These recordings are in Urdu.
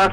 8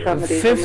5th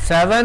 7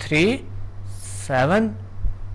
3, 7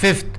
5th,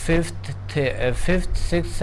5th 6th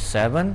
7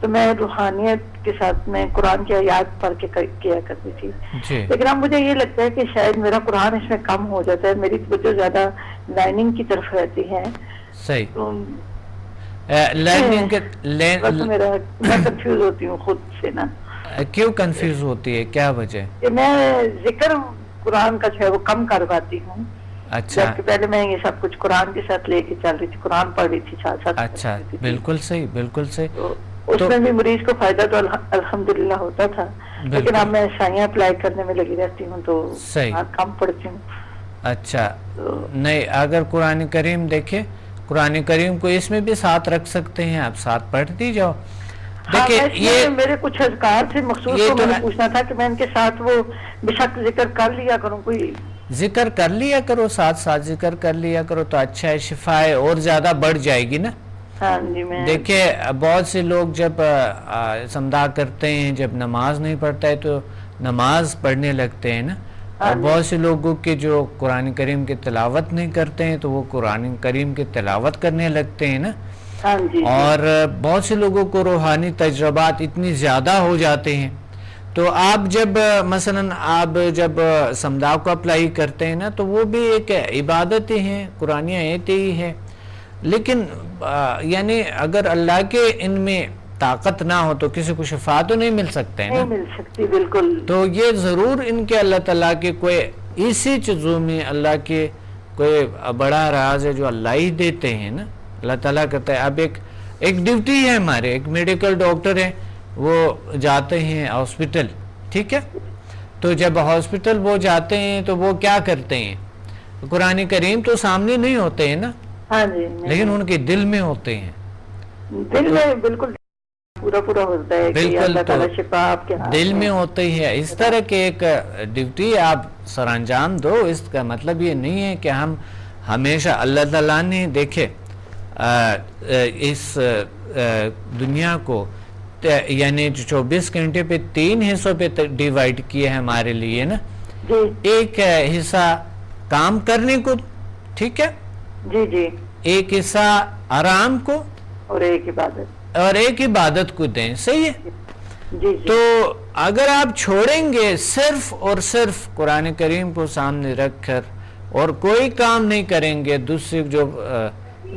تو میں روحانیت کے ساتھ میں قرآن کی آیات پڑھ کے کیا کرتی تھی. لیکن اب مجھے یہ لگتا ہے کہ شاید میرا قرآن اس میں کم ہو جاتا ہے, میری توجہ زیادہ لائننگ کی طرف رہتی ہے. صحیح. میں کنفیوز ہوتی ہوں خود سے نا. کیوں کنفیوز ہوتی ہے, کیا وجہ؟ کہ میں ذکر قرآن کا جو ہے وہ کم کر پاتی ہوں. اچھا. پہلے میں یہ سب کچھ قرآن کے ساتھ لے کے چل رہی تھی, قرآن پڑھ رہی تھی ساتھ ساتھ. اچھا, بالکل صحیح, بالکل صحیح. اس میں بھی مریض کو فائدہ تو الحمدللہ ہوتا تھا, لیکن اب میں سائیں اپلائی کرنے میں لگی رہتی ہوں تو کم پڑھتی ہوں. اچھا. نہیں, اگر قرآن کریم دیکھیں, قرآن کریم کو اس میں بھی ساتھ رکھ سکتے ہیں, آپ ساتھ پڑھتی جاؤ. دیکھیں یہ میرے کچھ اذکار تھے مخصوص, تو میں نے پوچھنا تھا کہ میں ان کے ساتھ وہ بے شک ذکر کر لیا کروں, کوئی ذکر کر لیا کرو, ساتھ ساتھ ذکر کر لیا کرو تو اچھا ہے, شفا ہے اور زیادہ بڑھ جائے گی نا. دیکھیں بہت سے لوگ جب سمدھا کرتے ہیں, جب نماز نہیں پڑھتا ہے تو نماز پڑھنے لگتے ہیں نا, اور بہت سے لوگوں کے جو قرآن کریم کی تلاوت نہیں کرتے ہیں تو وہ قرآن کریم کی تلاوت کرنے لگتے ہیں نا. اور بہت سے لوگوں کو روحانی تجربات اتنی زیادہ ہو جاتے ہیں, تو آپ جب مثلا آپ جب سمدھا کو اپلائی کرتے ہیں نا تو وہ بھی ایک عبادت ہی ہے, قرآن آیت ہی ہے. لیکن یعنی اگر اللہ کے ان میں طاقت نہ ہو تو کسی کو شفا تو نہیں مل سکتے ہیں نا. نہیں مل سکتی, بالکل. تو یہ ضرور ان کے اللہ تعالیٰ کے کوئی اسی چیزوں میں اللہ کے کوئی بڑا راز ہے جو اللہ ہی دیتے ہیں نا. اللہ تعالیٰ کہتا ہے, اب ایک ڈیوٹی ہے ہمارے, ایک میڈیکل ڈاکٹر ہے, وہ جاتے ہیں ہاسپٹل, ٹھیک ہے, تو جب ہاسپٹل وہ جاتے ہیں تو وہ کیا کرتے ہیں, قرآن کریم تو سامنے نہیں ہوتے ہیں نا, لیکن ان کے دل میں ہوتے ہیں. دل میں بالکل پورا پورا ہوتا ہے, بالکل, دل میں ہوتے ہیں. اس طرح کے ایک ڈیوٹی آپ سر انجام دو. اس کا مطلب یہ نہیں ہے کہ ہم ہمیشہ, اللہ تعالیٰ نے دیکھے اس دنیا کو یعنی 24 گھنٹے پہ 3 حصوں پہ ڈیوائیڈ کیا ہے ہمارے لیے نا. ایک حصہ کام کرنے کو, ٹھیک ہے, ایک حصہ آرام کو, اور ایک عبادت کو دیں. صحیح ہے. تو اگر آپ چھوڑیں گے صرف اور صرف قرآن کریم کو سامنے رکھ کر اور کوئی کام نہیں کریں گے, دوسرے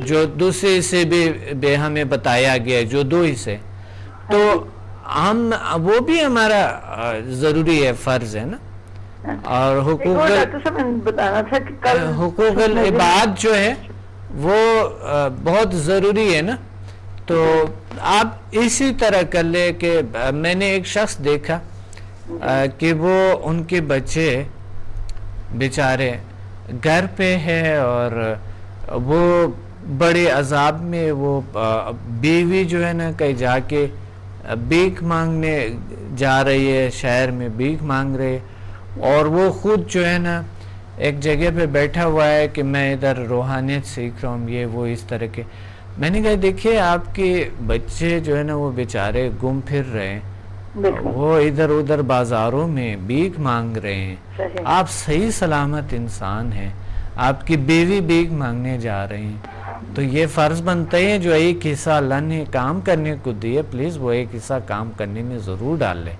جو دوسرے حصے بھی ہمیں بتایا گیا, جو 2 حصے, تو ہم وہ بھی ہمارا ضروری ہے, فرض ہے نا. اور حقوق العباد جو ہے وہ بہت ضروری ہے نا. تو آپ اسی طرح کر لے کہ میں نے ایک شخص دیکھا کہ وہ ان کے بچے بیچارے گھر پہ ہے اور وہ بڑے عذاب میں, وہ بیوی جو ہے نا کہیں جا کے بھیک مانگنے جا رہی ہے, شہر میں بھیک مانگ رہے, اور وہ خود جو ہے نا ایک جگہ پہ بیٹھا ہوا ہے کہ میں ادھر روحانیت سیکھ رہا ہوں, یہ وہ اس طرح کے. میں نے کہا دیکھیے آپ کے بچے جو ہے نا وہ بیچارے گم پھر رہے ہیں, وہ ادھر ادھر بازاروں میں بھیک مانگ رہے ہیں, آپ صحیح سلامت انسان ہیں, آپ کی بیوی بھیک مانگنے جا رہے ہیں, تو یہ فرض بنتا ہے جو ایک حصہ اللہ نے کام کرنے کو دیا, پلیز وہ ایک حصہ کام کرنے میں ضرور ڈال لیں,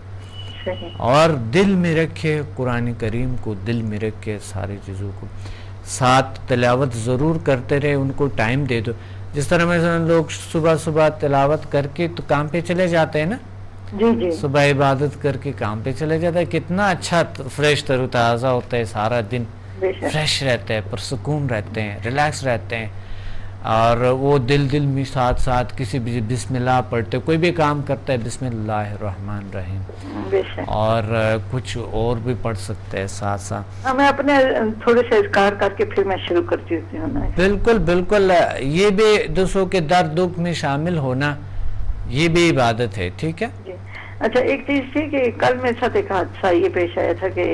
اور دل میں رکھے قرآن کریم کو, دل میں رکھے ساری چیزوں کو, ساتھ تلاوت ضرور کرتے رہے, ان کو ٹائم دے دو. جس طرح مثلا لوگ صبح تلاوت کر کے تو کام پہ چلے جاتے ہیں نا, صبح عبادت کر کے کام پہ چلے جاتا ہے, کتنا اچھا فریش تر و تازہ ہوتا ہے, سارا دن فریش رہتے ہیں, پرسکون رہتے ہیں, ریلیکس رہتے ہیں, اور وہ دل میں ساتھ ساتھ کسی بھی بسم اللہ پڑھتے, کوئی بھی کام کرتا ہے بسم اللہ الرحمن الرحیم, اور کچھ اور بھی پڑھ سکتے ہیں ساتھ ساتھ. میں اپنے تھوڑے سے اذکار کر کے پھر میں شروع کرتی ہوں. بالکل بالکل, یہ بھی دوسروں کے درد دکھ میں شامل ہونا, یہ بھی عبادت ہے, ٹھیک ہے. اچھا, ایک چیز تھی کہ کل میرے ساتھ ایک حادثہ یہ پیش آیا تھا کہ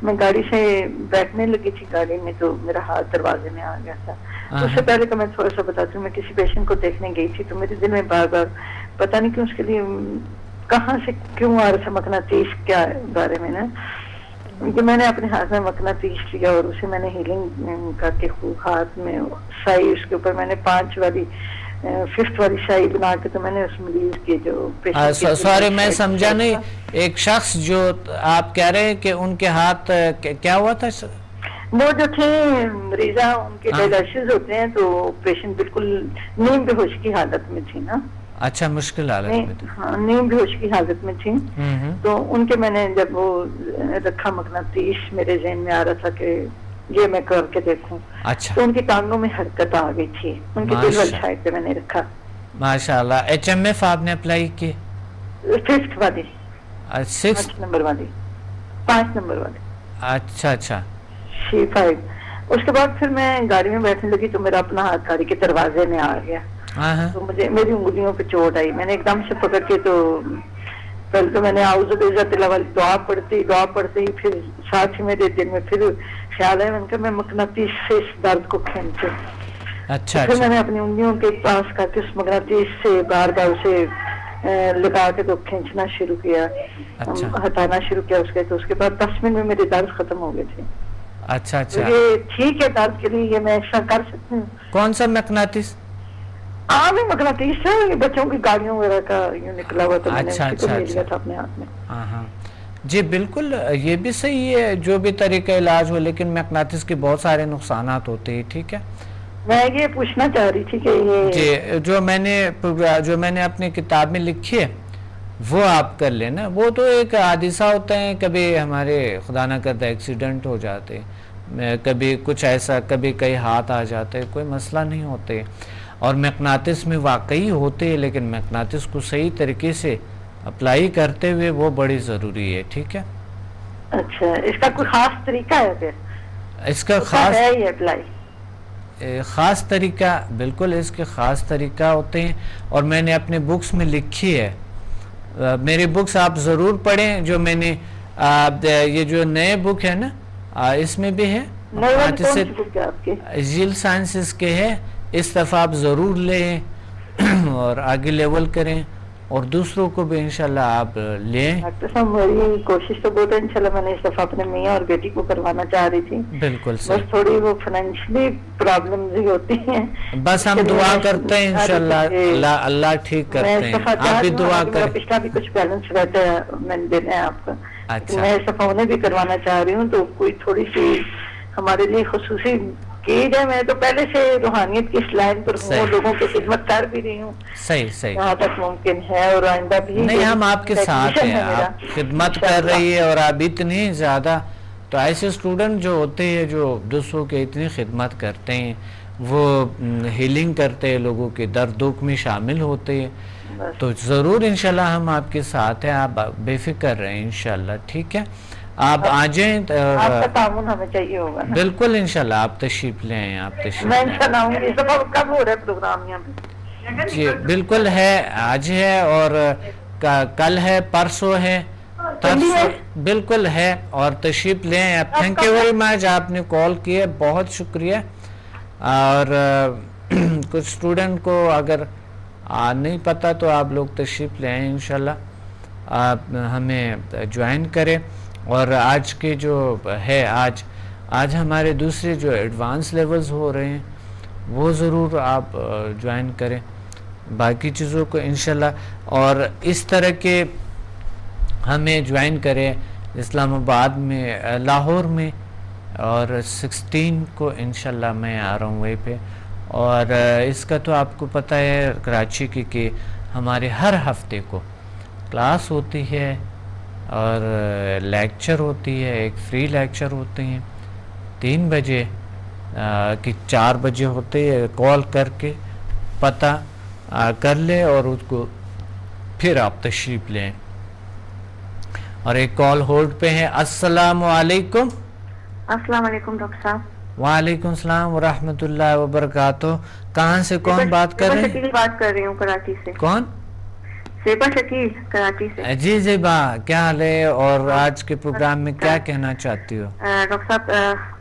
میں گاڑی سے بیٹھنے لگی تھی گاڑی میں, تو میرا ہاتھ دروازے میں آ گیا تھا. اس سے پہلے کا میں تھوڑا سا بتاتی ہوں, میں کسی پیشنٹ کو دیکھنے گئی تھی, تو میرے دل میں بار بار پتہ نہیں کیوں اس کے لیے کہاں سے کیوں آ رہا تھا مقناطیس کیا بارے میں نا, کہ میں نے اپنے ہاتھ میں مقناطیس لیا اور اسے میں نے ہیلنگ کر کے خوب ہاتھ میں سائی اس کے اوپر میں نے 5 والی 5th والی شائی بنا کے تو میں نے اس مریض کے جو سوری میں سمجھا نہیں, ایک شخص جو آپ کہہ رہے ہیں کہ ان کے ہاتھ کیا ہوا تھا؟ وہ جو تھے مریضہ ان کے ڈائلائسس ہوتے ہیں تو پیشنٹ بالکل نیم بے ہوش کی حالت میں تھی نا. اچھا, مشکل حالت میں تھی. ہاں, نیم بے ہوش کی حالت میں تھی. تو ان کے میں نے جب وہ رکھا مقناطیس میرے ذہن میں آ رہا تھا کہ یہ میں کر کے دیکھوں. اچھا. تو ان کی ٹانگوں میں حرکت آ گئی تھی, ان کے دل والی سائڈ پہ میں نے رکھا. ماشاءاللہ. ایچ ایم ایف آپ نے اپلائی کی؟ 5th والی, 6 نمبر والی, 5 نمبر والی. اچھا اچھا. C5. اس کے بعد پھر میں گاڑی میں بیٹھنے لگی تو میرا اپنا ہاتھ گاڑی کے دروازے میں آ گیا. تو مجھے میری انگلیوں پہ چوٹ آئی. میں نے ایک دم سے پکڑ کے تو پہلے تو میں نے اعوذ بعزت اللہ والی دعا پڑھتے ہی پھر ساتھ ہی میرے دل میں پھر خیال ہے ان کا میں مقناطیس سے اس درد کو کھینچوں. اچھا. پھر میں نے اپنی انگلیوں کے پاس کر کے اس مقناطیس سے بارگاہ اسے لگا کے تو کھینچنا شروع کیا, ہٹانا شروع کیا اس کے. تو اس کے بعد 10 منٹ میں میرے درد ختم ہو گئے تھے. اچھا اچھا. یہ ٹھیک ہے درد کے لیے, یہ میں ایسا کر سکتی ہوں. کون سا مقناطیس؟ عام مقناطیس ہے, یہ بچوں کی گاڑیوں وغیرہ کا یوں نکلا ہوا, تو میں نے اس کو لے لیا تھا اپنے ہاتھ میں. ہاں جی بالکل, یہ بھی صحیح ہے جو بھی طریقہ علاج ہو, لیکن مقناطیس کے بہت سارے نقصانات ہوتے ہیں. ٹھیک ہے, میں یہ پوچھنا چاہ رہی تھی کہ یہ جی جو میں نے اپنی کتاب میں لکھی ہے وہ آپ کر لینا. وہ تو ایک حادثہ ہوتا ہے, کبھی ہمارے خدا نہ کرتا ایکسیڈنٹ ہو جاتے, کبھی کچھ ایسا, کبھی کئی ہاتھ آ جاتے, کوئی مسئلہ نہیں ہوتے. اور مقناطیس میں واقعی ہوتے ہیں, لیکن مقناطیس کو صحیح طریقے سے اپلائی کرتے ہوئے وہ بڑی ضروری ہے. ٹھیک ہے. اچھا, اس کا کوئی خاص طریقہ ہے پھر؟ اس کا خاص ہے یہ اپلائی خاص طریقہ؟ بالکل اس کے خاص طریقہ ہوتے ہیں, اور میں نے اپنے بکس میں لکھی ہے. میری بکس آپ ضرور پڑھیں, جو میں نے یہ جو نئے بک ہے نا اس میں بھی ہے, جیل سائنسز کے ہے. اس دفعہ آپ ضرور لیں اور آگے لیول کریں, اور دوسروں کو بھی انشاءاللہ آپ لیں. ڈاکٹر صاحب میری کوشش تو بہت ہے, انشاءاللہ میں نے اس دفعہ اپنے میاں اور بیٹی کو کروانا چاہ رہی تھی. بالکل بس تھوڑی وہ فائنینشلی پرابلمز ہی ہوتی ہیں. بس ہم دعا کرتے ہیں انشاءاللہ اللہ ٹھیک کرتے ہیں. آپ بھی دعا کریں. پچھلا بھی کچھ بیلنس رہتا ہے, میں نے دینا ہے آپ کا. میں اس دفعہ انہیں بھی کروانا چاہ رہی ہوں, تو کوئی تھوڑی سی ہمارے لیے خصوصی کی جائے. میں تو پہلے سے روحانیت کی اس لائن پر ہوں, لوگوں کی خدمت کر بھی رہی ہوں صحیح جہاں تک ممکن ہے, اور آئندہ بھی. نہیں, ہم آپ کے ساتھ ہیں, آپ خدمت کر رہی ہے, اور آپ اتنی زیادہ. تو ایسے اسٹوڈنٹ جو ہوتے ہیں جو دوسروں کے اتنی خدمت کرتے ہیں, وہ ہیلنگ کرتے ہیں, لوگوں کے درد دکھ میں شامل ہوتے ہیں, تو ضرور انشاءاللہ ہم آپ کے ساتھ ہیں. آپ بے فکر رہیں انشاءاللہ. ٹھیک ہے, آپ آ جائیں, آپ کا تعاون ہمیں چاہیے ہوگا. بالکل انشاءاللہ آپ تشریف لے آئیں. آپ تشریف میں انشاءاللہ آؤں گی. اس دفعہ کب ہو رہا ہے پروگرام یہاں پہ؟ جی بالکل ہے, آج ہے اور کل ہے, پرسوں ہے, بالکل ہے, اور تشریف لے آئیں. تھینک یو ویری مچ, آپ نے کال کیا, بہت شکریہ. اور کچھ اسٹوڈنٹ کو اگر نہیں پتا تو آپ لوگ تشریف لے آئیں انشاءاللہ, آپ ہمیں جوائن کریں. اور آج کے جو ہے آج ہمارے دوسرے جو ایڈوانس لیولز ہو رہے ہیں وہ ضرور آپ جوائن کریں, باقی چیزوں کو انشاءاللہ. اور اس طرح کے ہمیں جوائن کریں اسلام آباد میں, لاہور میں, اور 16 کو انشاءاللہ میں آ رہا ہوں وہیں پہ. اور اس کا تو آپ کو پتہ ہے کراچی کی کہ ہمارے ہر ہفتے کو کلاس ہوتی ہے اور لیکچر ہوتی ہے. ایک فری لیکچر ہوتے ہیں 3 بجے کہ 4 بجے ہوتے ہیں. کال کر کے پتہ کر لیں اور اس کو پھر آپ تشریف لیں. اور ایک کال ہولڈ پہ ہے. السلام علیکم. السلام علیکم ڈاکٹر صاحب. وعلیکم السلام ورحمۃ اللہ وبرکاتہ. کہاں سے کون بات کر رہے ہیں؟ بات کر رہی ہوں کراچی سے. کون؟ زیبا شکیل کراچی سے. جی زیبا, کیا حال ہے اور آج کے پروگرام میں کیا کہنا چاہتی ہو؟ ڈاکٹر صاحب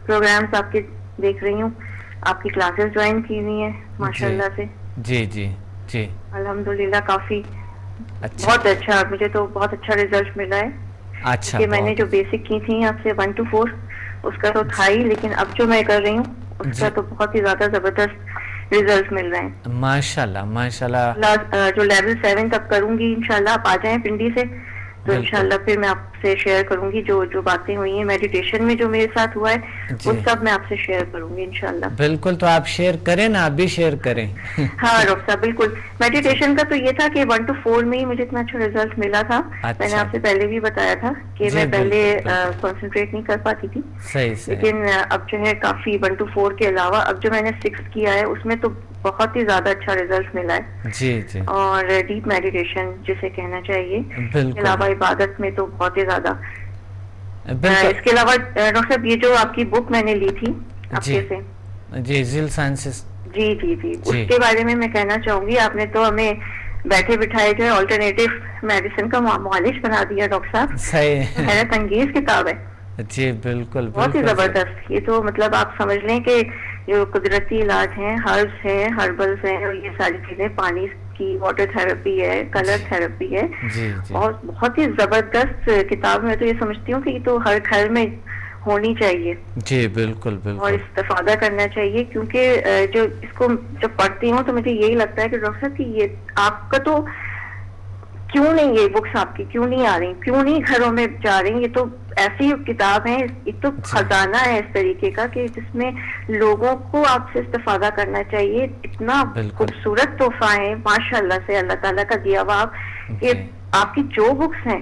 پروگرامز آپ کے دیکھ رہی ہوں, آپ کی کلاسز جوائن کی ہوئی ہیں ماشاءاللہ سے. جی جی جی الحمدللہ کافی بہت اچھا, مجھے تو بہت اچھا رزلٹ ملا ہے. اچھا, کہ میں نے جو بیسک کی تھی آپ سے 1 to 4 اس کا تو تھا ہی, لیکن اب جو میں کر رہی ہوں اس کا تو بہت ہی زیادہ زبردست ریزلٹ مل رہے ہیں. ماشاءاللہ ماشاءاللہ. جو لیول 7 تک کروں گی انشاءاللہ آپ آ جائیں پنڈی سے تو انشاءاللہ پھر میں آپ سے شیئر کروں گی جو باتیں ہوئی ہیں میڈیٹیشن میں جو میرے ساتھ ہوا ہے وہ سب میں آپ سے شیئر کروں گی انشاءاللہ. بالکل, تو آپ شیئر کریں نا, آپ بھی شیئر کریں. ہاں ڈاکٹر صاحب بالکل. میڈیٹیشن کا تو یہ تھا کہ 1 to 4 میں ہی مجھے اتنا اچھا ریزلٹ ملا تھا. میں نے آپ سے پہلے بھی بتایا تھا کہ میں پہلے کنسنٹریٹ نہیں کر پاتی تھی, لیکن اب جو ہے کافی 1 to 4 کے علاوہ اب جو میں نے 6 کیا ہے اس میں تو بہت ہی زیادہ اچھا ریزلٹ ملا ہے. جی جی. اور ڈیپ میڈیٹیشن جسے کہنا چاہیے, اس کے علاوہ عبادت میں تو بہت ہی زیادہ. اس کے علاوہ ڈاکٹر صاحب یہ جو آپ کی بک میں نے لی تھی آپ کے سے, جی زیل سائنسز, جی جی جی, اس کے بارے میں کہنا چاہوں گی. آپ نے تو ہمیں بیٹھے بٹھائے جو ہے آلٹرنیٹیو میڈیسن کا معالج بنا دیا ڈاکٹر صاحب. صحیح, حیرت انگیز کتاب ہے. جی بالکل, بہت ہی زبردست. یہ تو مطلب آپ سمجھ لیں کہ جو قدرتی علاج ہیں, ہربس ہیں, ہربلس ہیں, اور یہ ساری چیزیں, پانی کی واٹر تھراپی ہے, کلر تھراپی ہے, بہت ہی زبردست کتاب. میں تو یہ سمجھتی ہوں کہ یہ تو ہر گھر میں ہونی چاہیے. جی بالکل بالکل, اور استفادہ کرنا چاہیے, کیونکہ جو اس کو جب پڑھتی ہوں تو مجھے یہی لگتا ہے کہ ڈاکٹر صاحب کہ یہ آپ کا تو کیوں نہیں, یہ بکس آپ کی کیوں نہیں آ رہی, کیوں نہیں گھروں میں جا رہی. یہ تو ایسی کتاب ہے, ایک تو خزانہ ہے اس طریقے کا کہ جس میں لوگوں کو آپ سے استفادہ کرنا چاہیے. اتنا خوبصورت تحفہ ہے ماشاء اللہ سے اللہ تعالیٰ کا دیا ہوا. آپ کہ آپ کی جو بکس ہیں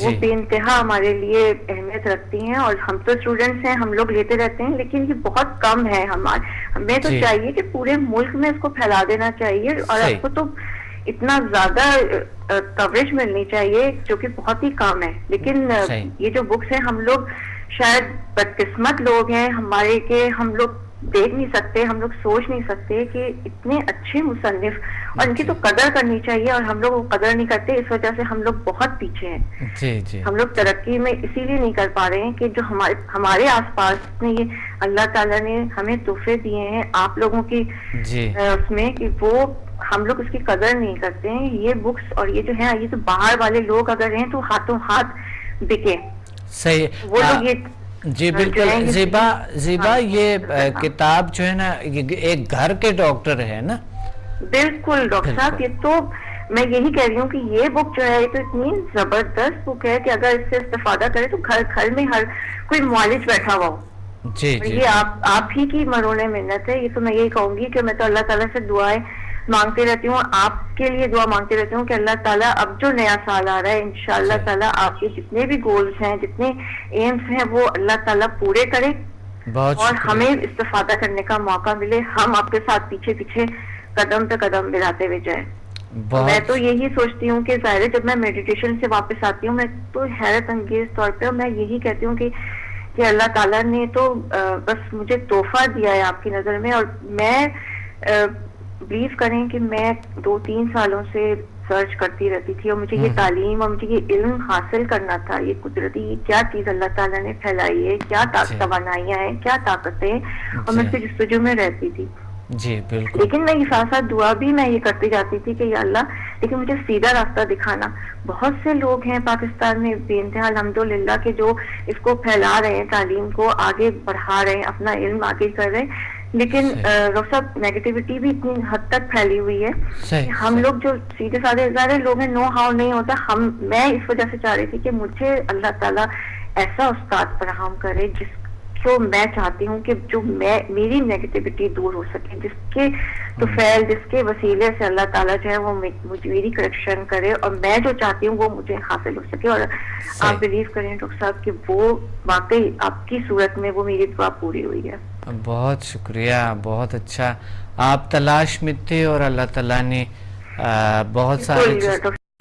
وہ بے انتہا ہمارے لیے اہمیت رکھتی ہیں, اور ہم تو اسٹوڈینٹس ہیں, ہم لوگ لیتے رہتے ہیں, لیکن یہ بہت کم ہے. ہمیں تو چاہیے کہ پورے ملک میں اس کو پھیلا دینا چاہیے, اور آپ کو تو اتنا زیادہ کوریج ملنی چاہیے جو کہ بہت ہی کم ہے. لیکن یہ جو بکس ہیں, ہم لوگ شاید بدقسمت لوگ ہیں ہمارے کہ ہم لوگ دیکھ نہیں سکتے, ہم لوگ سوچ نہیں سکتے کہ اتنے اچھے مصنف, اور ان کی تو قدر کرنی چاہیے, اور ہم لوگ وہ قدر نہیں کرتے. اس وجہ سے ہم لوگ بہت پیچھے ہیں. جی جی, ہم لوگ ترقی میں اسی لیے نہیں کر پا رہے ہیں کہ جو ہمارے آس پاس میں یہ اللہ تعالیٰ نے ہمیں تحفے دیے ہیں آپ لوگوں کی اس میں, کہ وہ ہم لوگ اس کی قدر نہیں کرتے ہیں. یہ بکس اور یہ جو ہے, یہ تو باہر والے لوگ اگر ہیں تو ہاتھوں ہاتھ بکے. صحیح, وہ لوگ یہ جی بالکل. زیبا یہ کتاب جو ہے نا ایک گھر کے ڈاکٹر ہے نا. بالکل ڈاکٹر صاحب, یہ تو میں یہی کہہ رہی ہوں کہ یہ بک جو ہے یہ تو اتنی زبردست بک ہے کہ اگر اس سے استفادہ کرے تو گھر میں ہر کوئی معالج بیٹھا ہوا ہو. جی جی, یہ آپ ہی کی مرہون منت ہے. یہ تو میں یہی کہوں گی کہ میں تو اللہ تعالیٰ سے دعائیں مانگتے رہتی ہوں, آپ کے لیے دعا مانگتے رہتی ہوں کہ اللہ تعالیٰ اب جو نیا سال آ رہا ہے انشاءاللہ تعالیٰ آپ کے جتنے بھی گولز ہیں, جتنے ایمز ہیں, وہ اللہ تعالیٰ پورے کرے, اور ہمیں استفادہ کرنے کا موقع ملے. ہم آپ کے ساتھ پیچھے پیچھے قدم پہ قدم ملاتے ہوئے جائیں. میں تو یہی سوچتی ہوں کہ ظاہر جب میں میڈیٹیشن سے واپس آتی ہوں, میں تو حیرت انگیز طور پہ میں یہی کہتی ہوں کہ اللہ تعالیٰ نے تو بس مجھے تحفہ دیا ہے آپ کی نظر میں. اور میں بلیو کریں کہ میں 2-3 سالوں سے سرچ کرتی رہتی تھی, اور مجھے یہ تعلیم اور مجھے یہ علم حاصل کرنا تھا. یہ قدرتی کیا چیز اللہ تعالیٰ نے پھیلائی ہے, کیا توانائیاں ہیں, کیا طاقتیں, اور میں اس کے جستجو میں رہتی تھی. جی بالکل. لیکن میں یہ ساتھ ساتھ دعا بھی میں یہ کرتی جاتی تھی کہ یا اللہ لیکن مجھے سیدھا راستہ دکھانا. بہت سے لوگ ہیں پاکستان میں بے انتہا الحمدللہ کہ جو اس کو پھیلا رہے ہیں, تعلیم کو آگے بڑھا رہے ہیں, اپنا علم آگے کر رہے ہیں, لیکن ڈاکٹر صاحب نیگیٹیوٹی بھی اتنی حد تک پھیلی ہوئی ہے. ہم لوگ جو سیدھے سادے سارے لوگ ہیں, نو ہاؤ نہیں ہوتا. میں اس وجہ سے چاہ رہی تھی کہ مجھے اللہ تعالیٰ ایسا استاد فراہم کرے جس کو میں چاہتی ہوں کہ جو میری نیگیٹیوٹی دور ہو سکے, جس کے تو فیل جس کے وسیلے سے اللہ تعالیٰ جو ہے وہ میری کریکشن کرے, اور میں جو چاہتی ہوں وہ مجھے حاصل ہو سکے. اور آپ بلیو کریں ڈاکٹر صاحب کہ وہ واقعی آپ کی صورت میں وہ میری دعا پوری ہوئی ہے. بہت شکریہ, بہت اچھا. آپ تلاش میں تھے اور اللہ تعالیٰ نے بہت سارے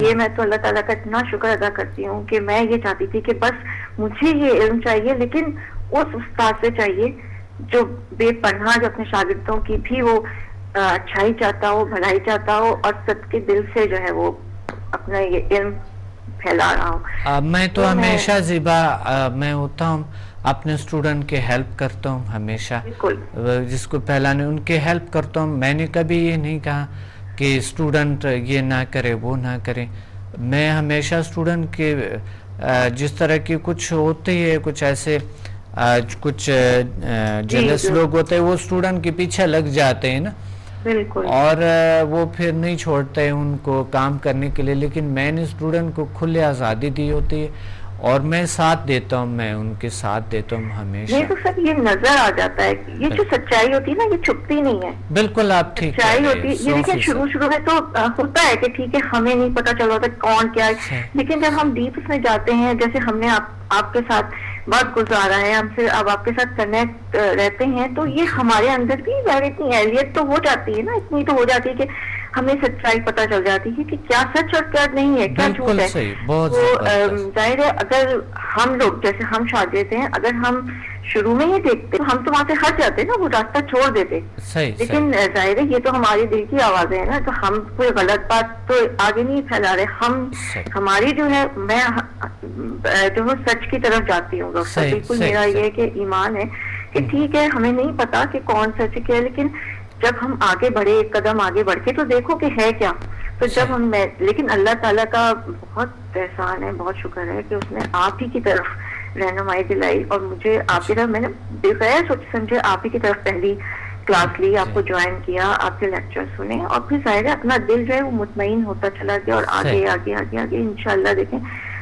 یہ میں تو اللہ تعالیٰ کا اتنا شکر ادا کرتی ہوں کہ میں یہ چاہتی تھی کہ بس مجھے یہ علم چاہیے, لیکن اس استاد سے چاہیے جو بے پناہ, جو اپنے شاگردوں کی بھی وہ اچھائی چاہتا ہو, بھلائی چاہتا ہو, اور سب کے دل سے جو ہے وہ اپنا یہ علم پھیلا رہا ہوں. میں تو ہمیشہ زیبا میں ہوتا ہوں اپنے اسٹوڈنٹ کے ہیلپ کرتا ہوں ہمیشہ, جس کو پھیلانے ان کے ہیلپ کرتا ہوں. میں نے کبھی یہ نہیں کہا کہ اسٹوڈنٹ یہ نہ کرے وہ نہ کرے. میں ہمیشہ اسٹوڈنٹ کے جس طرح کی کچھ ہوتے ہیں, کچھ ایسے کچھ جیلس لوگ ہوتے ہیں, وہ اسٹوڈنٹ کے پیچھے لگ جاتے ہیں نا, بالکل. اور وہ پھر نہیں چھوڑتے ان کو کام کرنے کے لیے, لیکن میں نے اسٹوڈنٹ کو کھلے آزادی دی ہوتی ہے اور میں ساتھ دیتا ہوں, میں ان کے ساتھ دیتا ہوں ہمیشہ. یہ تو سب یہ نظر آ جاتا ہے, یہ جو سچائی ہوتی ہے نا یہ چھپتی نہیں ہے. بالکل آپ ٹھیک سچائی ہوتی ہے. یہ دیکھیں شروع میں تو ہوتا ہے کہ ٹھیک ہے ہمیں نہیں پتا چل رہا کون کیا ہے, لیکن جب ہم ڈیپ اس میں جاتے ہیں, جیسے ہم نے آپ کے ساتھ وقت گزارا ہے, ہم سے اب آپ کے ساتھ کنیکٹ رہتے ہیں, تو یہ ہمارے اندر بھی اتنی اہلیت تو ہو جاتی ہے نا, اتنی تو ہو جاتی ہے کہ ہمیں سچائی پتہ چل جاتی ہے کہ کیا سچ اور کیا نہیں ہے, کیا جھوٹ ہے. تو ظاہر ہے اگر ہم لوگ جیسے ہم شاگرد ہیں, اگر ہم شروع میں ہی دیکھتے ہم تو وہاں سے ہٹ جاتے نا, وہ راستہ چھوڑ دیتے. لیکن ظاہر ہے یہ تو ہماری دل کی آوازیں ہیں نا, تو ہم کوئی غلط بات تو آگے نہیں پھیلا رہے. ہماری جو ہے میں جو ہے سچ کی طرف جاتی ہوں. بالکل میرا یہ کہ ایمان ہے کہ ٹھیک ہے ہمیں نہیں پتا کہ کون سچ کیا ہے, لیکن جب ہم آگے بڑھے, ایک قدم آگے بڑھ کے تو دیکھو کہ ہے کیا. تو جب لیکن اللہ تعالیٰ کا بہت احسان ہے, بہت شکر ہے کہ اس نے آپ ہی کی طرف رہنمائی دلائی, اور مجھے آپ کی طرف میں نے بغیر سوچ سمجھے آپ ہی کی طرف پہلی کلاس لی, آپ کو جوائن کیا, آپ کے لیکچر سنے, اور پھر ظاہر ہے اپنا دل جو ہے وہ مطمئن ہوتا چلا گیا, اور آگے آگے آگے آگے انشاءاللہ دیکھیں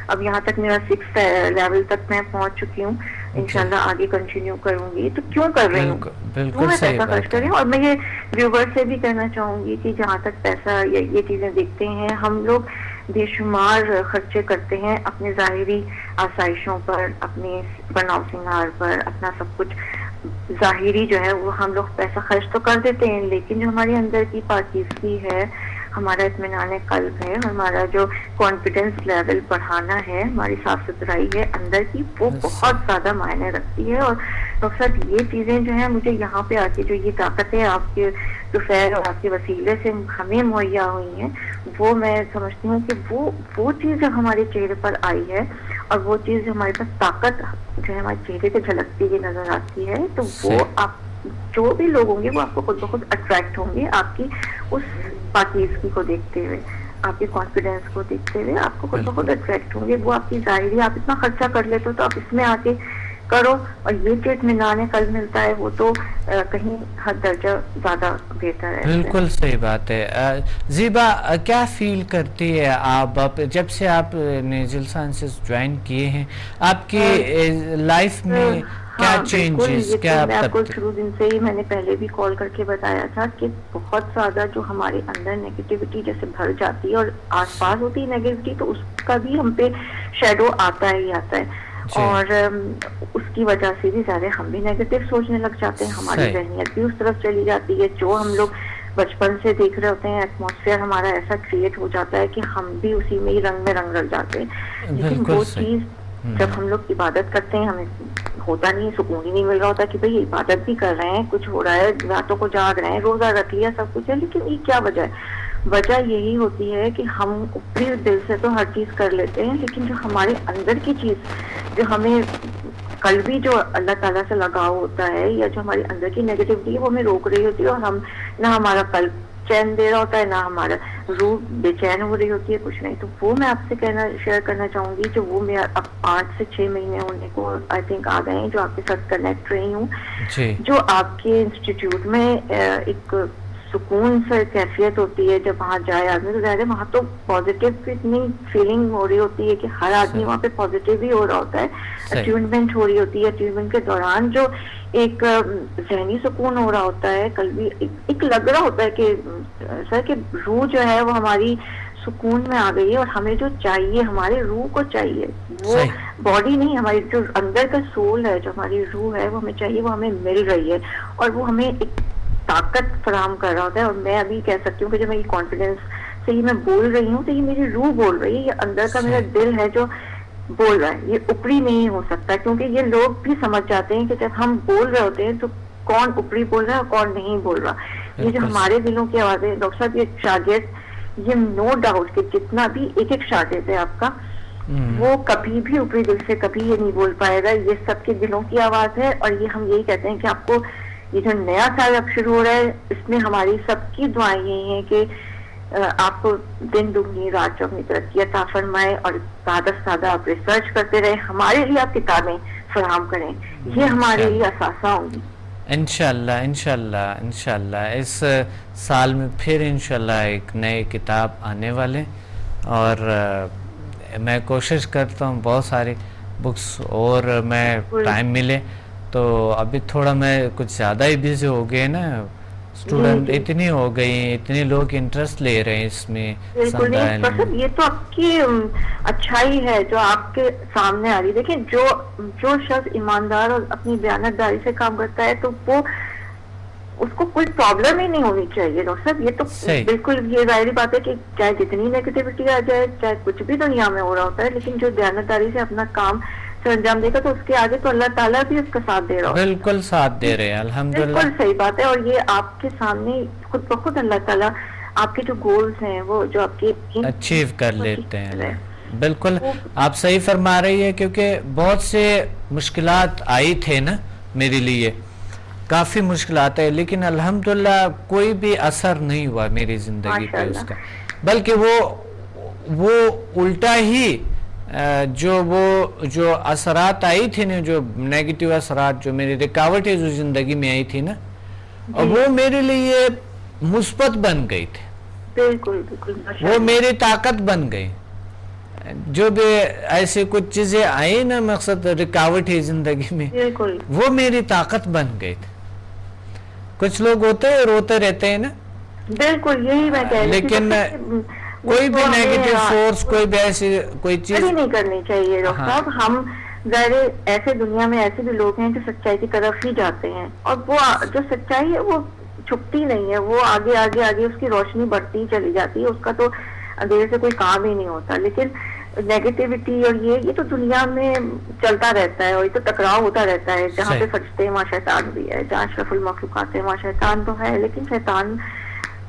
اب یہاں تک میرا 6 لیول تک میں پہنچ چکی ہوں, انشاءاللہ آگے کنٹینیو کروں گی. تو کیوں کر رہی ہوں, کیوں میں پیسہ خرچ کر رہی ہوں. اور میں یہ ویور سے بھی کہنا چاہوں گی کہ جہاں تک پیسہ یہ چیزیں دیکھتے ہیں, ہم لوگ بے شمار خرچے کرتے ہیں اپنے ظاہری آسائشوں پر, اپنے بناؤ سنگار پر, اپنا سب کچھ ظاہری جو ہے وہ ہم لوگ پیسہ خرچ تو کر دیتے ہیں, لیکن جو ہمارے اندر کی پاکیزگی ہے, ہمارا اطمینان قلب ہے, ہمارا جو کانفیڈنس لیول بڑھانا ہے, ہماری صاف ستھرائی ہے اندر کی, وہ بہت زیادہ معنی رکھتی ہے. اور ڈاکٹر صاحب یہ چیزیں جو ہیں مجھے یہاں پہ آ کے جو یہ طاقتیں آپ کے طفیل اور آپ کے وسیلے سے ہمیں مہیا ہوئی ہیں, وہ میں سمجھتی ہوں کہ وہ چیز جو ہمارے چہرے پر آئی ہے, اور وہ چیز جو ہمارے پاس طاقت جو ہے ہمارے چہرے پہ جھلکتی ہوئی نظر آتی ہے, تو وہ آپ جو بھی لوگ ہوں گے وہ آپ کو خود بخود اٹریکٹ ہوں گے, آپ کی اس پاکیزگی کو دیکھتے ہوئے, آپ کے کانفیڈینس کو دیکھتے ہوئے آپ کو خود بخود اٹریکٹ ہوں گے. وہ آپ کی ظاہری, آپ اتنا خرچہ کر لیتے ہو تو آپ اس میں آ کے کرو, اور یہ جو اطمینان قلب ملتا ہے وہ تو کہیں حد درجہ زیادہ بہتر ہے. بالکل صحیح بات ہے. زیبا کیا فیل کرتی ہے آپ جب سے آپ نیزل سائنسز جوائن کیے ہیں, آپ کی لائف میں کیا چینجز, کیا میں آپ کو شروع دن سے ہی میں نے پہلے بھی کال کر کے بتایا تھا کہ بہت زیادہ جو ہمارے اندر نیگیٹیوٹی جیسے بھر جاتی ہے اور آس پاس ہوتی ہے نیگیٹیوٹی, تو اس کا بھی ہم پہ شیڈو آتا ہی آتا ہے, اور اس کی وجہ سے بھی زیادہ ہم بھی نیگیٹو سوچنے لگ جاتے ہیں, ہماری ذہنیت بھی اس طرف چلی جاتی ہے. جو ہم لوگ بچپن سے دیکھ رہے ہوتے ہیں ایٹماسفیئر ہمارا ایسا کریٹ ہو جاتا ہے کہ ہم بھی اسی میں ہی رنگ میں رنگ جاتے ہیں. لیکن وہ چیز جب ہم لوگ عبادت کرتے ہیں ہمیں ہوتا نہیں, سکون ہی نہیں مل رہا ہوتا کہ بھئی عبادت بھی کر رہے ہیں, کچھ ہو رہا ہے, راتوں کو جاگ رہے ہیں, روزہ رکھ لیا, سب کچھ ہے, لیکن یہ کیا وجہ ہے؟ وجہ یہی ہوتی ہے کہ ہم اوپری دل سے تو ہر چیز کر لیتے ہیں, لیکن جو ہمارے اندر کی چیز جو ہمیں قلبی جو اللہ تعالیٰ سے لگاؤ ہوتا ہے, یا جو ہماری اندر کی نیگیٹیوٹی ہے وہ ہمیں روک رہی ہوتی ہے, اور ہم نہ ہمارا قلب چین دے رہا ہوتا ہے, نہ ہمارا روح بے چین ہو رہی ہوتی ہے, کچھ نہیں. تو وہ میں آپ سے شیئر کرنا چاہوں گی, جو وہ میں اب 5 سے 6 مہینے ہونے کو آئی تھنک آ گئے ہیں, جو آپ کے ساتھ کنیکٹ رہی ہوں, جو آپ کے انسٹیٹیوٹ میں ایک سکون سے کیفیت ہوتی ہے. جب وہاں جائے آدمی تو ظاہر ہے وہاں تو پازیٹیو اتنی فیلنگ ہو رہی ہوتی ہے کہ ہر آدمی وہاں پہ پازیٹیو ہی ہو رہا ہوتا ہے, اٹیونمنٹ ہو رہی ہوتی ہے. اٹیونمنٹ کے دوران جو ایک ذہنی سکون ہو رہا ہوتا ہے, قلبی ایک لگ رہا ہوتا ہے کہ سر کہ روح جو ہے وہ ہماری سکون میں آ گئی ہے, اور ہمیں جو چاہیے ہمارے روح کو چاہیے, وہ باڈی نہیں, ہماری جو اندر کا سول ہے, جو ہماری روح ہے وہ ہمیں چاہیے, وہ ہمیں مل رہی ہے, اور وہ ہمیں ایک طاقت فراہم کر رہا ہوتا ہے. اور میں ابھی کہہ سکتی ہوں کہ جب میں یہ کانفیڈینس سے ہی میں بول رہی ہوں, تو یہ میری روح بول رہی ہے, یہ اندر کا میرا دل ہے جو بول رہا ہے, یہ اوپری نہیں ہو سکتا. کیونکہ یہ لوگ بھی سمجھ جاتے ہیں کہ جب ہم بول رہے ہوتے ہیں تو کون اوپری بول رہا ہے اور کون نہیں بول رہا. یہ جو ہمارے دلوں کی آوازیں, ڈاکٹر صاحب یہ شاگرد, یہ نو ڈاؤٹ کہ جتنا بھی ایک شاگرد ہے آپ کا, وہ کبھی بھی اوپری دل سے کبھی یہ نہیں بول پائے گا. یہ سب کے دلوں کی آواز ہے, اور یہ ہم یہی کہتے ہیں کہ آپ کو یہ جو نیا سال اب شروع ہو رہا ہے, اس میں ہماری سب کی دعائیں یہی ہیں کہ آپ کو دن دگنی رات چوگنی ترقی عطا فرمائے, اور زیادہ سے زیادہ آپ ریسرچ کرتے رہیں, ہمارے لیے آپ کتابیں فراہم کریں, یہ ہمارے لیے اثاثہ ہوں گی. انشاءاللہ اس سال میں پھر انشاءاللہ ایک نئے کتاب آنے والے، اور میں کوشش کرتا ہوں بہت ساری بکس، اور میں ٹائم ملے تو ابھی تھوڑا میں کچھ زیادہ ہی بزی ہو گئے نا، اسٹوڈنٹ اتنی ہو گئی، اتنے لوگ انٹرسٹ لے رہے ہیں اس میں. یہ تو آپ کی اچھائی ہے جو آپ کے سامنے آ رہی. دیکھیں جو شخص ایماندار اور اپنی دیانتداری سے کام کرتا ہے تو وہ اس کو کوئی پرابلم ہی نہیں ہونی چاہیے. ڈاکٹر صاحب یہ تو بالکل یہ ظاہری بات ہے کہ چاہے جتنی نیگیٹیوٹی آ جائے، چاہے کچھ بھی دنیا میں ہو رہا ہوتا ہے، لیکن جو دیانتداری سے اپنا کام انجام دے گا تو اس کے آگے تو اللہ تعالیٰ بھی اس کا ساتھ دے رہا ہو. بالکل ساتھ دے رہے ہیں الحمدللہ. بالکل صحیح بات ہے. اور یہ آپ کے سامنے خود بخود اللہ تعالیٰ آپ کے جو گولز ہیں وہ جو آپ کے اچیو کر لیتے ہیں. بالکل آپ صحیح فرما رہی ہے، کیونکہ بہت سے مشکلات آئی تھے نا میرے لیے، کافی مشکلات ہے، لیکن الحمدللہ کوئی بھی اثر نہیں ہوا میری زندگی پہ اس کا، بلکہ وہ الٹا ہی جو اثرات آئی تھی نا، جو نیگیٹو اثرات، جو میری رکاوٹیں جو زندگی میں آئی تھی نا، وہ میرے لیے مثبت بن گئی تھی. بالکل وہ میری طاقت بن گئی. جو بھی ایسے کچھ چیزیں آئی نا، مقصد رکاوٹ ہے زندگی میں، وہ میری طاقت بن گئی تھی. کچھ لوگ روتے رہتے ہیں نا. بالکل یہی میں کہہ رہی، لیکن کوئی بھی نیگیٹو فورس، کوئی بھی ایسی کوئی چیز نہیں کرنی چاہیے. ڈاکٹر صاحب ہم ظاہر ایسے دنیا میں ایسے بھی لوگ ہیں جو سچائی کی طرف ہی جاتے ہیں، اور وہ جو سچائی ہے وہ چھپتی نہیں ہے، وہ آگے آگے آگے اس کی روشنی بڑھتی ہی چلی جاتی ہے، اس کا تو اندھیرے سے کوئی کام ہی نہیں ہوتا. لیکن نیگیٹیوٹی اور یہ تو دنیا میں چلتا رہتا ہے، اور یہ تو ٹکراؤ ہوتا رہتا ہے. جہاں پہ فرشتے وہاں شیطان بھی ہے، جہاں اشرف المخلوقات ہے وہاں شیطان تو ہے، لیکن شیطان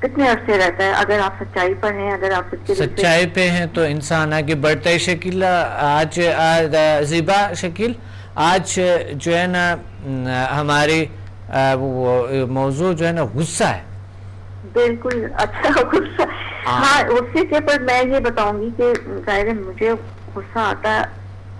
کتنے عرصے رہتا ہے. اگر آپ سچائی پر ہیں، اگر آپ سچائی پہ ہیں تو انسان آگے بڑھتا ہے. شکیل آج زیبا شکیل آج جو ہے نا ہماری موضوع جو ہے نا غصہ ہے. بالکل اچھا غصہ. ہاں غصے کے پر میں یہ بتاؤں گی کہ ظاہر مجھے غصہ آتا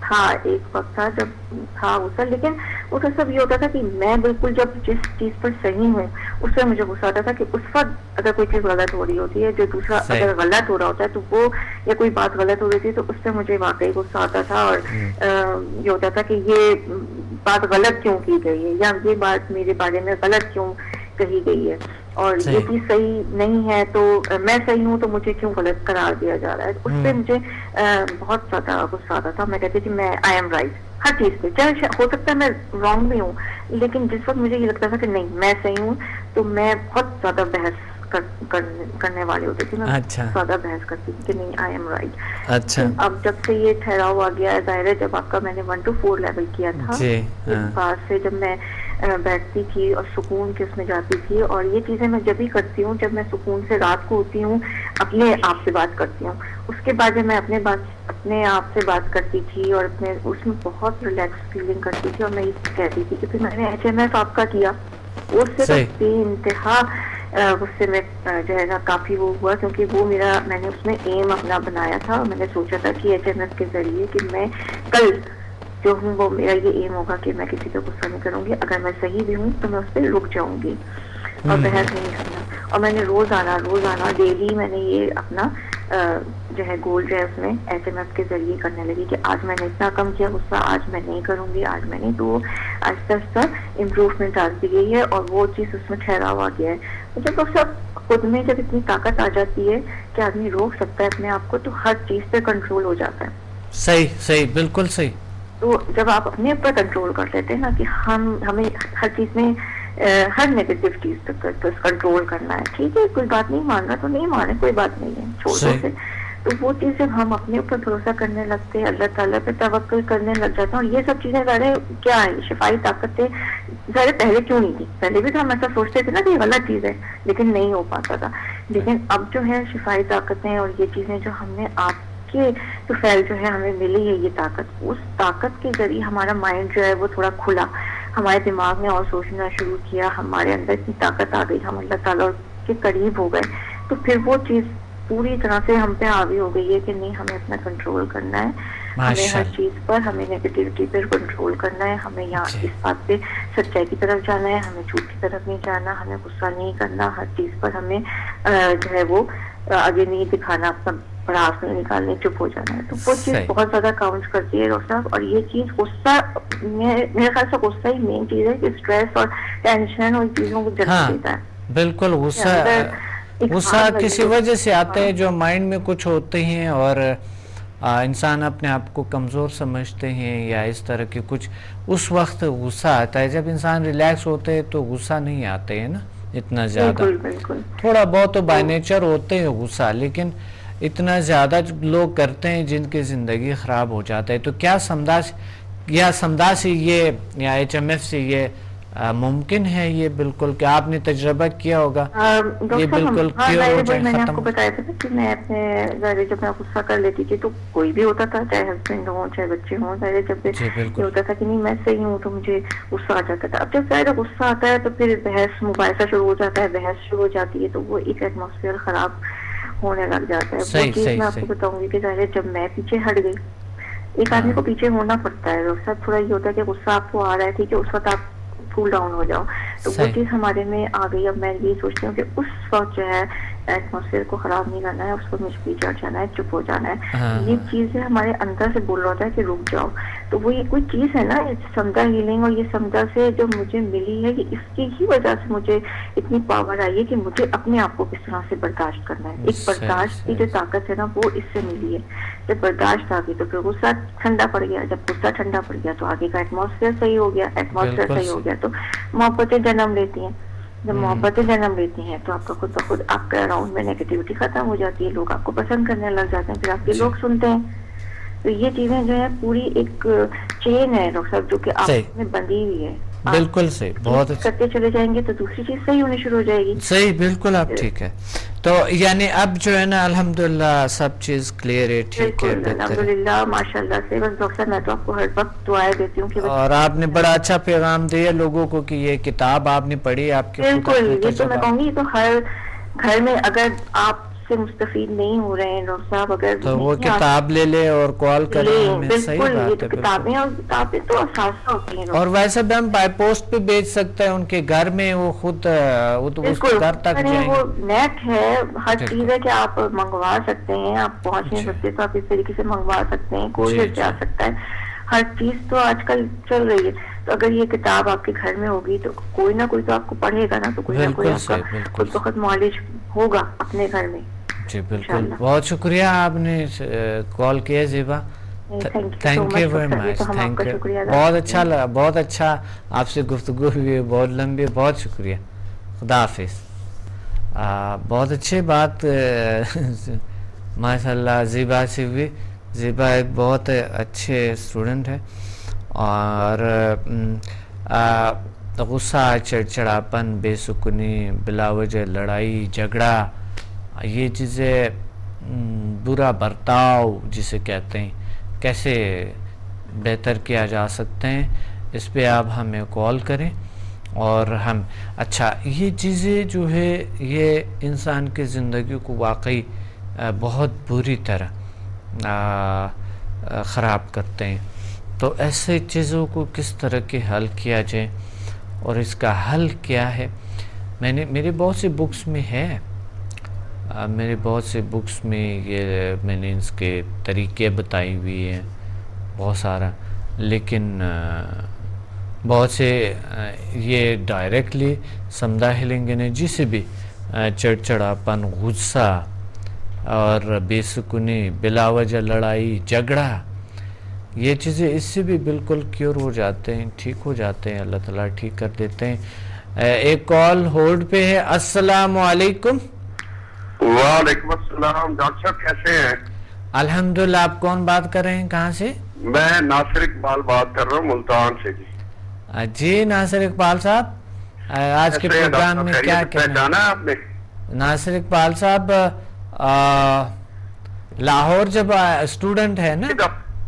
تھا، ایک وقت تھا جب تھا غصہ، لیکن اس کا سب یہ ہوتا تھا کہ میں بالکل جب جس چیز پر صحیح ہوں اس سے مجھے غصہ آتا تھا کہ اس وقت اگر کوئی چیز غلط ہو رہی ہوتی ہے، جو دوسرا اگر غلط ہو رہا ہوتا ہے تو وہ، یا کوئی بات غلط ہو رہی تھی تو اس سے مجھے واقعی غصہ آتا تھا. اور یہ ہوتا تھا کہ یہ بات غلط کیوں کی گئی ہے، یا یہ بات میرے بارے میں غلط کیوں کہی گئی ہے، اور یہ چیز صحیح نہیں ہے تو میں صحیح ہوں تو مجھے کیوں غلط قرار دیا جا رہا ہے. اس سے مجھے بہت زیادہ غصہ آتا تھا. میں کہتی تھی میں آئی ایم رائٹ ہر چیز پہ، چاہے ہو سکتا ہے میں رانگ بھی ہوں، لیکن جس وقت مجھے یہ لگتا تھا کہ نہیں میں صحیح ہوں تو میں بہت زیادہ بحث کرنے والے ہوتے تھے. میں زیادہ بحث کرتی تھی کہ نہیں آئی ایم رائٹ. اب جب سے یہ ٹھہراؤ آ گیا ہے، ظاہر ہے جب آپ کا میں نے 1 to 4 لیول کیا تھا، اس بات سے جب میں بیٹھتی تھی اور سکون کے اس میں جاتی تھی، اور یہ چیزیں میں جب ہی کرتی ہوں جب میں سکون سے رات کو ہوتی ہوں، اپنے آپ سے بات کرتی ہوں. اس کے بعد جب میں اپنے آپ سے بات کرتی تھی اور اس میں بہت ریلیکس فیلنگ کرتی تھی، اور میں یہ کہتی تھی کہ پھر میں نے HMF آپ کا کیا، اس سے بے انتہا غصے میں جو ہے نا کافی وہ ہوا، کیونکہ وہ میں نے اس میں ایم اپنا بنایا تھا. میں نے سوچا تھا کہ HMF کے ذریعے کہ میں کل جو ہوں وہ میرا یہ ایم ہوگا کہ میں کسی پہ غصہ نہیں کروں گی، اگر میں صحیح بھی ہوں تو میں اس پہ رک جاؤں گی اور بحث نہیں کرنا. اور میں نے روزانہ ڈیلی میں نے یہ اپنا جو ہے گول جو ہے اس میں HMF کے ذریعے کرنے لگی کہ آج میں نے اتنا کم کیا غصہ، آج میں نہیں کروں گی، آج میں نہیں. تو آہستہ آہستہ امپروومنٹ آتی گئی ہے، اور وہ چیز اس میں ٹھہراؤ آ گیا ہے. مجھے تو سب خود میں جب اتنی طاقت آ جاتی ہے کہ آدمی روک سکتا ہے اپنے آپ کو، تو ہر چیز پہ کنٹرول ہو جاتا ہے. صحیح بالکل صحیح. تو جب آپ اپنے اوپر کنٹرول کر لیتے ہیں نا کہ ہمیں ہر چیز میں ہر نیگیٹو چیز تک کنٹرول کرنا ہے، ٹھیک ہے کوئی بات نہیں ماننا تو نہیں مانے، کوئی بات نہیں ہے چھوڑ دو سے. تو وہ چیز جب ہم اپنے اوپر بھروسہ کرنے لگتے ہیں، اللہ تعالیٰ پہ توکل کرنے لگ جاتے ہیں، اور یہ سب چیزیں ظاہر کیا ہے شفائی طاقتیں ظاہر پہلے کیوں نہیں تھی. پہلے بھی تو ہم ایسا سوچتے تھے نا کہ یہ غلط چیز ہے، لیکن نہیں ہو پاتا تھا. لیکن اب جو ہے شفائی طاقتیں اور یہ چیزیں جو ہم نے آپ کے تو فیل جو ہے ہمیں ملی ہے یہ طاقت، اس طاقت کے ذریعے ہمارا مائنڈ جو ہے وہ تھوڑا کھلا، ہمارے دماغ میں اور سوچنا شروع کیا، ہمارے اندر اتنی طاقت آ گئی، ہم اللہ تعالیٰ کے قریب ہو گئے. تو پھر وہ چیز پوری طرح سے ہم پہ حاوی ہو گئی ہے کہ نہیں ہمیں اپنا کنٹرول کرنا ہے. ہمیں ہر چیز پر ہمیں نیگیٹیوٹی پہ کنٹرول کرنا ہے. ہمیں یہاں اس بات پہ سچائی کی طرف جانا ہے, ہمیں جھوٹ کی طرف نہیں جانا, ہمیں غصہ نہیں کرنا, ہر چیز پر ہمیں جو ہے وہ آگے نہیں دکھانا, اپنا بڑاس نہیں نکالنے, چپ ہو جانا ہے. تو وہ چیز بہت زیادہ کاؤنٹ کرتی ہے ڈاکٹر صاحب. اور یہ چیز غصہ, میرے خیال سے غصہ ہی مین چیز ہے کہ اسٹریس اور ٹینشن اور چیزوں کو جنم دیتا ہے. بالکل, غصہ کسی وجہ سے آتا ہے جو مائنڈ میں کچھ ہوتے ہیں اور انسان اپنے آپ کو کمزور سمجھتے ہیں یا اس طرح کے کچھ, اس وقت غصہ آتا ہے. جب انسان ریلیکس ہوتے ہیں تو غصہ نہیں آتے ہے نا اتنا زیادہ. تھوڑا بہت تو بائی نیچر ہوتے ہیں غصہ, لیکن اتنا زیادہ لوگ کرتے ہیں جن کی زندگی خراب ہو جاتا ہے. تو کیا سمدھا سے یہ یا HMF سے یہ ممکن ہے یہ بالکل کہ آپ نے تجربہ کیا ہوگا یہ بالکل کیور ہو جائے, میں نے آپ ختم؟ کو بتایا تھا کہ میں اپنے گھر جب میں غصہ کر لیتی تھی تو کوئی بھی ہوتا تھا, چاہے ہسبینڈ ہو چاہے بچے ہوں, جب یہ ہوتا تھا کہ نہیں میں صحیح ہوں تو مجھے غصہ آ جاتا تھا. اب جب زیادہ غصہ آتا ہے تو پھر بحث مباحثہ شروع ہو جاتا ہے, بحث شروع ہو جاتی ہے, تو وہ ایک ایٹماسفیئر خراب ہونے لگ جاتا ہے. وہ چیز میں آپ کو بتاؤں گی کہ ظاہر جب میں پیچھے ہٹ گئی, ایک آدمی کو پیچھے ہونا پڑتا ہے ڈاکٹر صاحب. تھوڑا یہ ہوتا ہے کہ غصہ آپ کو آ رہا ہے, ٹھیک ہے, اس وقت آپ کول ڈاؤن ہو جاؤ, تو وہ چیز ہمارے میں آ گئی. اب میں یہ سوچتی ہوں کہ اس وقت جو ہے ایٹماسفیئر کو خراب نہیں کرنا ہے, اس کو مجھ پیچھے ہٹ جانا ہے, چپ ہو جانا ہے. یہ چیز ہمارے اندر سے بول رہا ہوتا ہے کہ رک جاؤ. تو وہ یہ کوئی چیز ہے نا سمدھا ہیلنگ, اور یہ سمدھا سے جو مجھے ملی ہے کہ اس کی ہی وجہ سے مجھے اتنی پاور آئی ہے کہ مجھے اپنے آپ کو کس طرح سے برداشت کرنا ہے. ایک برداشت کی جو طاقت ہے نا وہ اس سے ملی ہے. جب برداشت آ گئی تو پھر غصہ ٹھنڈا پڑ گیا, جب غصہ ٹھنڈا پڑ گیا تو آگے کا ایٹماسفیئر صحیح ہو گیا, ایٹماسفیئر صحیح ہو گیا تو محبتیں جنم لیتی ہیں. جب محبتیں جنم لیتی ہیں تو آپ کا خود بخود آپ کے اراؤنڈ میں نیگیٹیوٹی ختم ہو جاتی ہے, لوگ آپ کو پسند کرنے لگ جاتے ہیں, پھر آپ کے لوگ سنتے ہیں. تو یہ چیزیں جو ہے پوری ایک چین ہے ڈاکٹر صاحب جو کہ آپ میں بندھی ہوئی ہے. بالکل صحیح, بہت کرتے چلے جائیں گے تو دوسری چیز صحیح ہونی شروع ہو جائے گی. صحیح, بالکل آپ ٹھیک ہے. تو یعنی اب جو ہے نا الحمدللہ سب چیز کلیئر ہے, ٹھیک ہے, الحمدللہ ماشاء اللہ سے. بس ڈاکٹر میں تو آپ کو ہر وقت دعائیں دیتی ہوں کہ اور آپ نے بڑا اچھا پیغام دیا لوگوں کو کہ یہ کتاب آپ نے پڑھی, آپ کے بالکل. یہ تو میں کہوں گی تو ہر گھر میں اگر آپ سے مستفید نہیں ہو رہے ہیں ڈاکٹر صاحب, اگر تو وہ کتاب لے لے اور کال کر لیں. بالکل, یہ تو کتابیں اور کتابیں تو اثاثہ ہوتی ہیں. اور ویسے بھی ہم بائی پوسٹ پہ بیچ سکتے ہیں ان کے گھر میں, وہ خود اس گھر تک جائیں گے. وہ نیٹ ہے, ہر چیز ہے کہ آپ منگوا سکتے ہیں, آپ پہنچ نہیں سکتے تو آپ اس طریقے سے منگوا سکتے ہیں, کوریئر سے آ سکتا ہے. ہر چیز تو آج کل چل رہی ہے. تو اگر یہ کتاب آپ کے گھر میں ہوگی تو کوئی نہ کوئی تو آپ کو پڑھے گا نا, تو کوئی نہ کوئی آپ کا خود بخود معالج ہوگا اپنے گھر میں. جی بالکل, بہت شکریہ آپ نے کال کیا Zeba, thank you very much, thank you. بہت اچھا آپ سے گفتگو ہوئی, بہت لمبی, بہت شکریہ, خدا حافظ. بہت اچھی بات ماشاء اللہ زیبا سے ہوئی. زیبا ایک بہت اچھے اسٹوڈنٹ ہے, اور غصہ, چڑچڑاپن, بے سکونی, بلا وجہ لڑائی جھگڑا, یہ چیزیں, برا برتاؤ جسے کہتے ہیں, کیسے بہتر کیا جا سکتے ہیں, اس پہ آپ ہمیں کال کریں. اور ہم اچھا یہ چیزیں جو ہے یہ انسان کی زندگی کو واقعی بہت بری طرح خراب کرتے ہیں. تو ایسے چیزوں کو کس طرح کے حل کیا جائے اور اس کا حل کیا ہے, میرے بہت سے بکس میں ہے, میرے بہت سے بکس میں یہ میں نے اس کے طریقے بتائی ہوئی ہیں بہت سارا, لیکن بہت سے یہ ڈائریکٹلی سمدھا ہیلنگ انرجی سے بھی چڑچڑاپن, غصہ اور بے سکونی, بلا وجہ لڑائی جھگڑا, یہ چیزیں اس سے بھی بالکل کیور ہو جاتے ہیں, ٹھیک ہو جاتے ہیں, اللہ تعالیٰ ٹھیک کر دیتے ہیں. ایک کال ہولڈ پہ ہے. السلام علیکم. وعلیکم السلام, ڈاکٹر صاحب کیسے ہیں؟ الحمدللہ. آپ کون بات کر رہے ہیں, کہاں سے؟ میں ناصر اقبال بات کر رہا ہوں ملتان سے. جی ناصر اقبال صاحب, آج کے پروگرام میں کیا پہچانا آپ نے؟ ناصر اقبال صاحب لاہور جب اسٹوڈنٹ ہے نا,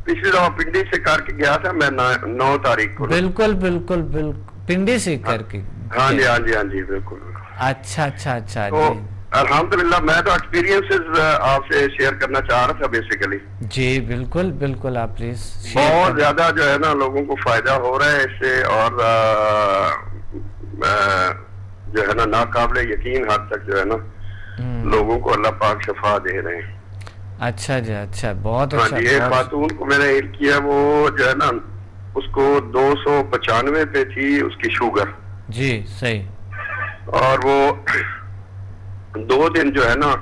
پچھلی دفعہ پنڈی سے کر کے گیا تھا میں 9 تاریخ کو. بالکل بالکل بالکل, پنڈی سے کر کے. ہاں جی ہاں جی ہاں جی بالکل. اچھا اچھا اچھا. تو الحمدللہ میں تو ایکسپیرینسز آپ سے شیئر کرنا چاہ رہا تھا بیسیکلی. جی بالکل بالکل آپ پلیز. بہت زیادہ جو ہے نا لوگوں کو فائدہ ہو رہا ہے اس سے, اور جو ہے نا ناقابل یقین حد تک جو ہے نا لوگوں کو اللہ پاک شفا دے رہے ہیں. اچھا جی اچھا, بہت اچھا. ہاں جی, ایک خاتون کو میں نے ہیل کیا, وہ جو ہے نا اس کو 295 پہ تھی اس کی شوگر. جی صحیح. اور وہ 2 دن جو ہے نا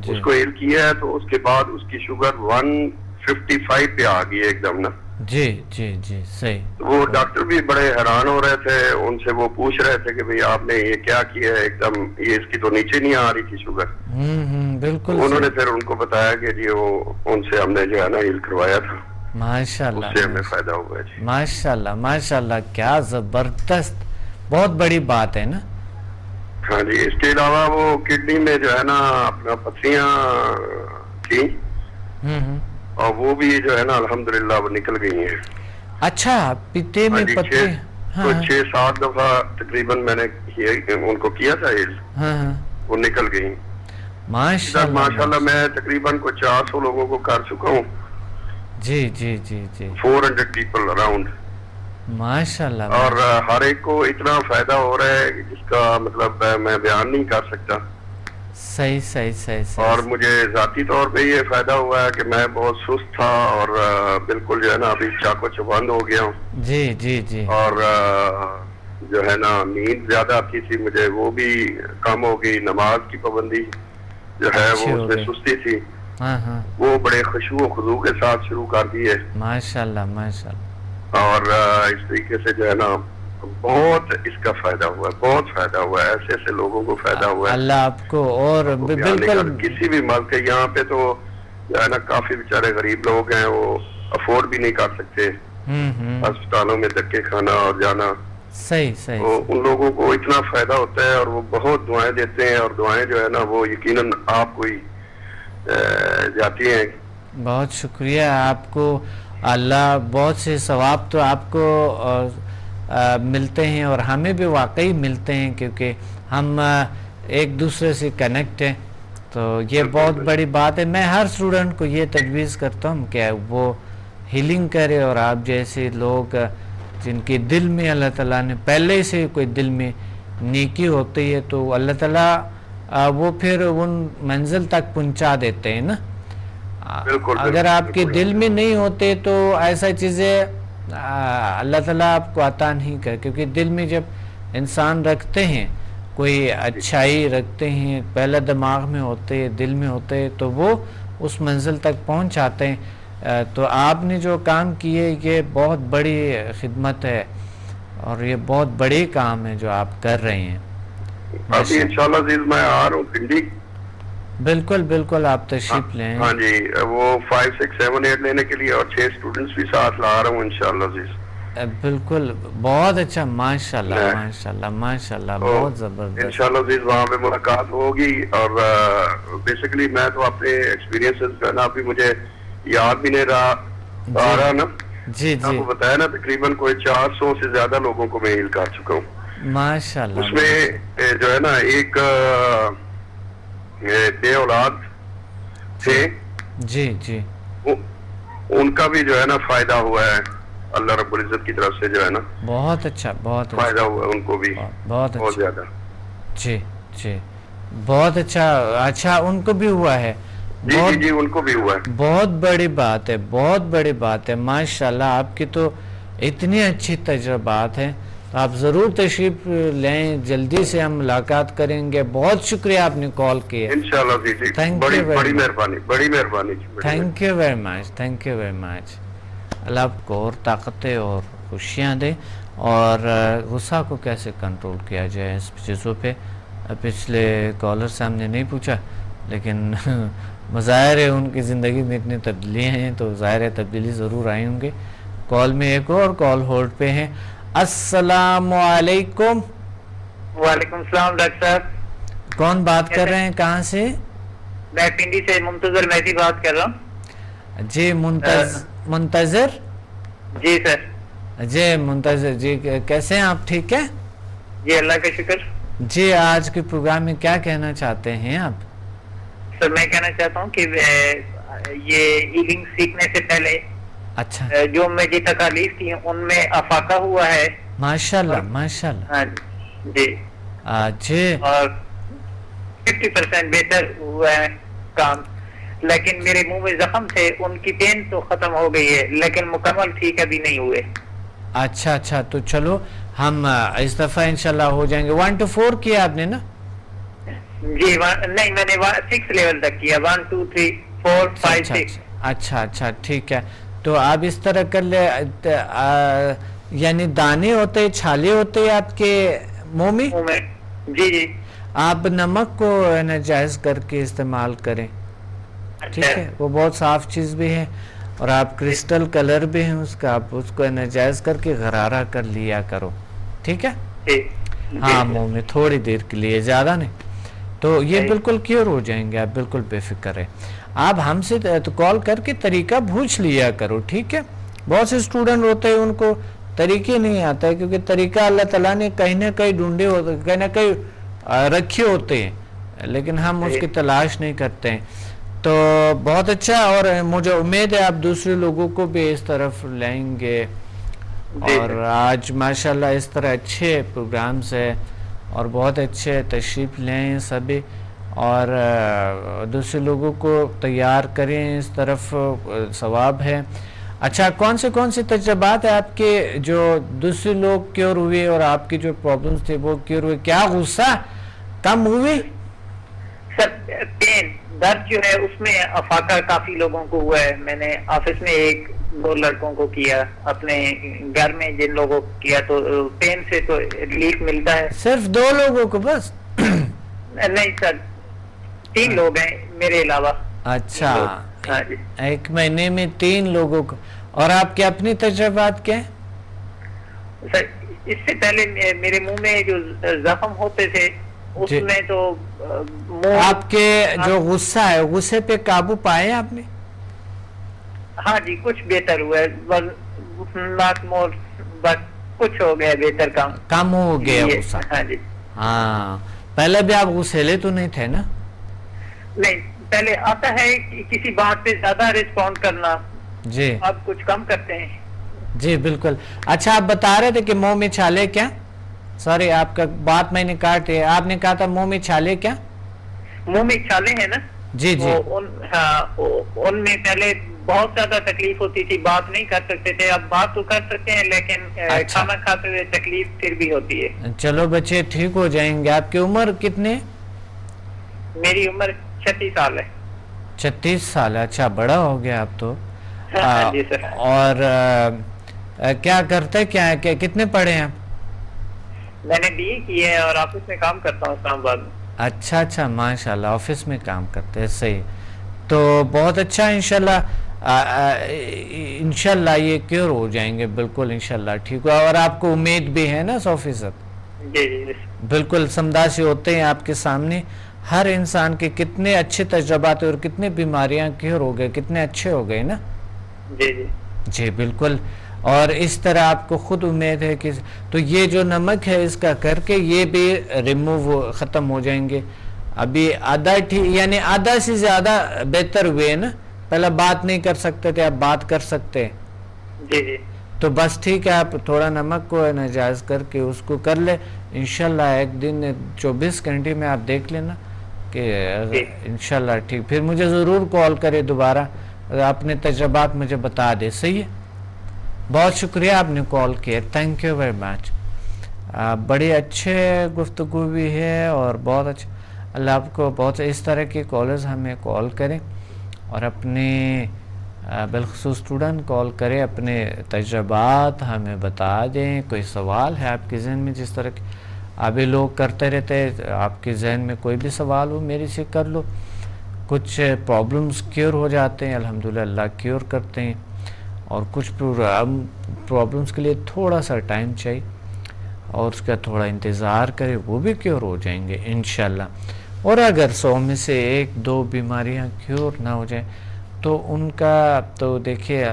اس کو ہیل کیا ہے تو اس کے بعد اس کی شوگر 155 پہ آ گئی ایک دم نا. جی جی جی صحیح. وہ ڈاکٹر بھی بڑے حیران ہو رہے تھے, ان سے وہ پوچھ رہے تھے کہ بھئی آپ نے یہ کیا کیا ہے, ایک دم یہ اس کی تو نیچے نہیں آ رہی تھی شوگر. بالکل. انہوں نے پھر ان کو بتایا کہ جی وہ ان سے ہم نے جو ہے نا ہیل کروایا تھا. ماشاءاللہ, اس سے ہمیں فائدہ ہوا ہے. جی ماشاءاللہ ماشاءاللہ, کیا زبردست, بہت بڑی بات ہے نا. ہاں جی, اس کے علاوہ وہ کڈنی میں جو ہے نا اپنا پتھریاں تھیں, اور وہ بھی جو ہے نا الحمدللہ وہ نکل گئی ہیں. اچھا, پیتے میں پتھرے 6-7 دفعہ تقریباً میں نے ان کو کیا تھا ہیل, وہ نکل گئی. ماشاءاللہ میں تقریباً کو 400 لوگوں کو کر چکا ہوں. جی جی جی جی, 400 پیپل اراؤنڈ. ماشاءاللہ. اور ہر ایک کو اتنا فائدہ ہو رہا ہے جس کا مطلب میں بیان نہیں کر سکتا. صحیح صحیح صحیح. اور مجھے ذاتی طور پہ یہ فائدہ ہوا ہے کہ میں بہت سست تھا اور بالکل جو ہے نا ابھی چاقو چبند ہو گیا ہوں. جی جی جی. اور جو ہے نا نیند زیادہ آتی تھی مجھے, وہ بھی کم ہو گئی. نماز کی پابندی جو ہے وہ اس میں سستی تھی, وہ بڑے خشوع و خضوع کے ساتھ شروع کر دی ہے. ماشاءاللہ ماشاءاللہ. اور اس طریقے سے جو ہے نا بہت اس کا فائدہ ہوا ہے, بہت فائدہ ہوا ہے, ایسے ایسے لوگوں کو فائدہ ہوا ہے. اللہ آپ کو اور بالکل کسی بھی ملک کے, یہاں پہ تو جو ہے نا کافی بیچارے غریب لوگ ہیں, وہ افورڈ بھی نہیں کر سکتے ہسپتالوں میں دھکے کھانا اور جانا. صحیح صحیح. ان لوگوں کو اتنا فائدہ ہوتا ہے اور وہ بہت دعائیں دیتے ہیں, اور دعائیں جو ہے نا وہ یقیناً آپ کو ہی جاتی ہیں. بہت شکریہ آپ کو, اللہ بہت سے ثواب تو آپ کو ملتے ہیں اور ہمیں بھی واقعی ملتے ہیں, کیونکہ ہم ایک دوسرے سے کنیکٹ ہیں, تو یہ بہت بڑی بات ہے. میں ہر اسٹوڈنٹ کو یہ تجویز کرتا ہوں کہ وہ ہیلنگ کرے, اور آپ جیسے لوگ جن کے دل میں اللہ تعالیٰ نے پہلے سے کوئی دل میں نیکی ہوتی ہے تو اللہ تعالیٰ وہ پھر ان منزل تک پہنچا دیتے ہیں نا. اگر آپ کے دل میں نہیں ہوتے تو ایسا چیزیں اللہ تعالیٰ آپ کو عطا نہیں کرے, کیونکہ دل میں جب انسان رکھتے ہیں, کوئی اچھائی رکھتے ہیں, پہلا دماغ میں ہوتے ہیں, دل میں ہوتے ہیں, تو وہ اس منزل تک پہنچ جاتے ہیں. تو آپ نے جو کام کیے یہ بہت بڑی خدمت ہے, اور یہ بہت بڑے کام ہے جو آپ کر رہے ہیں. ابھی انشاءاللہ عزیز میں آ رہا ہوں پنڈی. بالکل بالکل, آپ تشریف لیں. ہاں جی, وہ 5 6 7 8 لینے کے لیے, اور 6 اسٹوڈنٹس بھی ساتھ لا رہا ہوں انشاءاللہ عزیز. بالکل, بہت اچھا, ماشاءاللہ ماشاءاللہ ماشاءاللہ, بہت زبردست. انشاءاللہ عزیز وہاں پہ ملاقات ہوگی. اور بیسیکلی میں تو اپنے ایکسپیرینسز جو ہے نا ابھی مجھے یاد بھی نہیں رہا نا. جی جی, آپ کو بتایا نا تقریباً کوئی 400 سے زیادہ لوگوں کو میں ہیل کر چکا ہوں. ماشاءاللہ. اس میں جو ہے نا ایک بے اولاد تھے. جی جی, ان کا بھی جو ہے نا فائدہ ہوا ہے اللہ رب العزت کی طرف سے, جو ہے نا بہت اچھا, بہت فائدہ ہوا ہے ان کو بھی, بہت زیادہ. جی جی, بہت اچھا. اچھا, ان کو بھی ہوا ہے. جی جی جی, ان کو بھی ہوا ہے. بہت بڑی بات ہے, بہت بڑی بات ہے. ماشاءاللہ, آپ کی تو اتنی اچھی تجربات ہیں. آپ ضرور تشریف لیں, جلدی سے ہم ملاقات کریں گے. بہت شکریہ آپ نے کال کیا. انشاءاللہ جی جی, بڑی مہربانی, بڑی مہربانی. Thank you very much, thank you very much. اللہ آپ کو اور طاقتیں اور خوشیاں دے, اور غصہ کو کیسے کنٹرول کیا جائے اس چیزوں پہ. پچھلے کالر سے ہم نے نہیں پوچھا, لیکن مظاہر ہے ان کی زندگی میں اتنی تبدیلیاں ہیں, تو ظاہر ہے تبدیلی ضرور آئی ہوں گے. کال میں ایک اور کال ہولڈ پہ ہیں. السلام علیکم. وعلیکم السلام ڈاکٹر صاحب. کون بات کر رہے ہیں, کہاں سے؟ میں پنڈی سے منتظر مہدی بات کر رہا ہوں. جی منتظر. جی سر. جی منتظر جی, کیسے ہیں آپ, ٹھیک ہے؟ جی اللہ کا شکر. جی آج کے پروگرام میں کیا کہنا چاہتے ہیں آپ؟ سر میں کہنا چاہتا ہوں کہ یہ ہیلنگ سیکھنے سے پہلے اچھا جو مجھے تکالیف تھی ان میں افاقہ ہوا ہے. ماشاءاللہ ماشاءاللہ. ہاں جی جی اور 50% بہتر ہوا ہے کام. لیکن میرے منہ میں زخم تھے, ان کی پین تو ختم ہو گئی ہے لیکن مکمل ٹھیک ابھی نہیں ہوئے. اچھا تو چلو ہم اس دفعہ انشاءاللہ ہو جائیں گے. 1 to 4 کیا آپ نے نا؟ جی نہیں, میں نے 6 لیول تک کیا. 1 2 3 4 5 6. اچھا ٹھیک ہے. تو آپ اس طرح کر لے, یعنی دانے ہوتے, چھالے ہوتے آپ کے منہ میں؟ جی آپ نمک کو جائز کر کے استعمال کریں, ٹھیک ہے؟ وہ بہت صاف چیز بھی ہے اور آپ کرسٹل کلر بھی ہیں اس کا, آپ اس کو انرجائز کر کے غرارہ کر لیا کرو, ٹھیک ہے؟ ہاں منہ میں تھوڑی دیر کے لیے, زیادہ نہیں. تو یہ بالکل کیور ہو جائیں گے, آپ بالکل بے فکر رہیں. آپ ہم سے کال کر کے طریقہ پوچھ لیا کرو, ٹھیک ہے؟ بہت سے اسٹوڈنٹ ہوتے ہیں ان کو طریقے نہیں آتا ہے, کیونکہ طریقہ اللہ تعالیٰ نے کہیں نہ کہیں ڈھونڈے ہوتے, کہیں نہ کہیں رکھے ہوتے ہیں, لیکن ہم اس کی تلاش نہیں کرتے ہیں. تو بہت اچھا, اور مجھے امید ہے آپ دوسرے لوگوں کو بھی اس طرف لائیں گے. اور آج ماشاءاللہ اس طرح اچھے پروگرامز ہیں اور بہت اچھے تشریف لیں سبھی, اور دوسرے لوگوں کو تیار کریں اس طرف, ثواب ہے. اچھا کون سے تجربات ہیں آپ کے جو دوسرے لوگ کیور ہوئے اور آپ کی جو پرابلمز تھے وہ کیور ہوئے؟ کیا غصہ کم ہوئے؟ سر پین درد جو ہے اس میں افاقہ کافی لوگوں کو ہوا ہے. میں نے آفس میں 1-2 لڑکوں کو کیا, اپنے گھر میں جن لوگوں کو کیا, تو پین سے تو ریلیف ملتا ہے. صرف 2 لوگوں کو بس؟ نہیں سر, 3 لوگ ہیں میرے علاوہ. اچھا, 1 مہینے میں 3 لوگوں کو. اور آپ کے اپنی تجربات کیا ہیں؟ سر اس سے پہلے میرے منہ میں جو زخم ہوتے تھے اس میں تو آپ کے جو غصہ ہے, غصے پہ قابو پائے آپ نے؟ ہاں جی کچھ بہتر ہوا ہے, بس کچھ ہو گیا بہتر, کم ہو گیا غصہ. ہاں جی. ہاں پہلے بھی آپ غصیلے تو نہیں تھے نا؟ نہیں, پہلے آتا ہے کسی بات پہ زیادہ ریسپونڈ کرنا, جی اب کچھ کم کرتے ہیں. جی بالکل. اچھا آپ بتا رہے تھے کہ منہ میں چھالے کیا؟ سوری آپ کا بات میں نے کاٹے, آپ نے کہا تھا منہ میں چھالے کیا؟ منہ میں چھالے ہیں نا؟ جی ان میں پہلے بہت زیادہ تکلیف ہوتی تھی, بات نہیں کر سکتے تھے. اب بات تو کر سکتے ہیں لیکن کھانا کھاتے ہوئے تکلیف پھر بھی ہوتی ہے. چلو بچے ٹھیک ہو جائیں گے. آپ کی عمر کتنے؟ میری عمر 36 سال ہے. 36 سال, اچھا بڑا ہو گیا آپ تو. جی سر. اور کیا کرتے, کیا کتنے پڑھے ہیں آپ؟ میں نے BA کی ہے اور آفس میں کام کرتا ہوں اسلام آباد میں. اچھا ماشاءاللہ آفس میں کام کرتے ہیں, صحیح. تو بہت اچھا, انشاءاللہ یہ کیور ہو جائیں گے بالکل, انشاءاللہ ٹھیک ہو. اور آپ کو امید بھی ہے نا 100%؟ جی بالکل. سمداسی ہوتے ہیں آپ کے سامنے ہر انسان کے کتنے اچھے تجربات اور کتنے بیماریاں کیور ہو گئے, کتنے اچھے ہو گئے نا. جی بالکل. اور اس طرح آپ کو خود امید ہے کہ تو یہ جو نمک ہے اس کا کر کے یہ بھی ریموو ختم ہو جائیں گے. ابھی یعنی آدھا سے زیادہ بہتر ہوئے نا. پہلے بات نہیں کر سکتے تھے, اب بات کر سکتے. جی تو بس ٹھیک ہے, آپ تھوڑا نمک کو ناجائز کر کے اس کو کر لے. انشاءاللہ ایک دن 24 گھنٹے میں آپ دیکھ لینا کہ انشاءاللہ ٹھیک. پھر مجھے ضرور کال کرے دوبارہ, اپنے تجربات مجھے بتا دے, صحیح ہے؟ بہت شکریہ آپ نے کال کیا, تھینک یو ویری مچ. بڑی اچھے گفتگو بھی ہے اور بہت اچھا. اللہ آپ کو بہت اس طرح کے کالرز ہمیں کال کریں اور اپنے بالخصوص اسٹوڈنٹ کال کریں, اپنے تجربات ہمیں بتا دیں. کوئی سوال ہے آپ کے ذہن میں, جس طرح ابھی لوگ کرتے رہتے ہیں, آپ کے ذہن میں کوئی بھی سوال ہو میرے سے کر لو. کچھ پرابلمز کیور ہو جاتے ہیں الحمدللہ, اللہ کیور کرتے ہیں, اور کچھ پرابلمز کے لیے تھوڑا سا ٹائم چاہیے اور اس کا تھوڑا انتظار کرے, وہ بھی کیور ہو جائیں گے انشاءاللہ. اور اگر 100 میں سے 1-2 بیماریاں کیور نہ ہو جائیں تو ان کا تو دیکھیے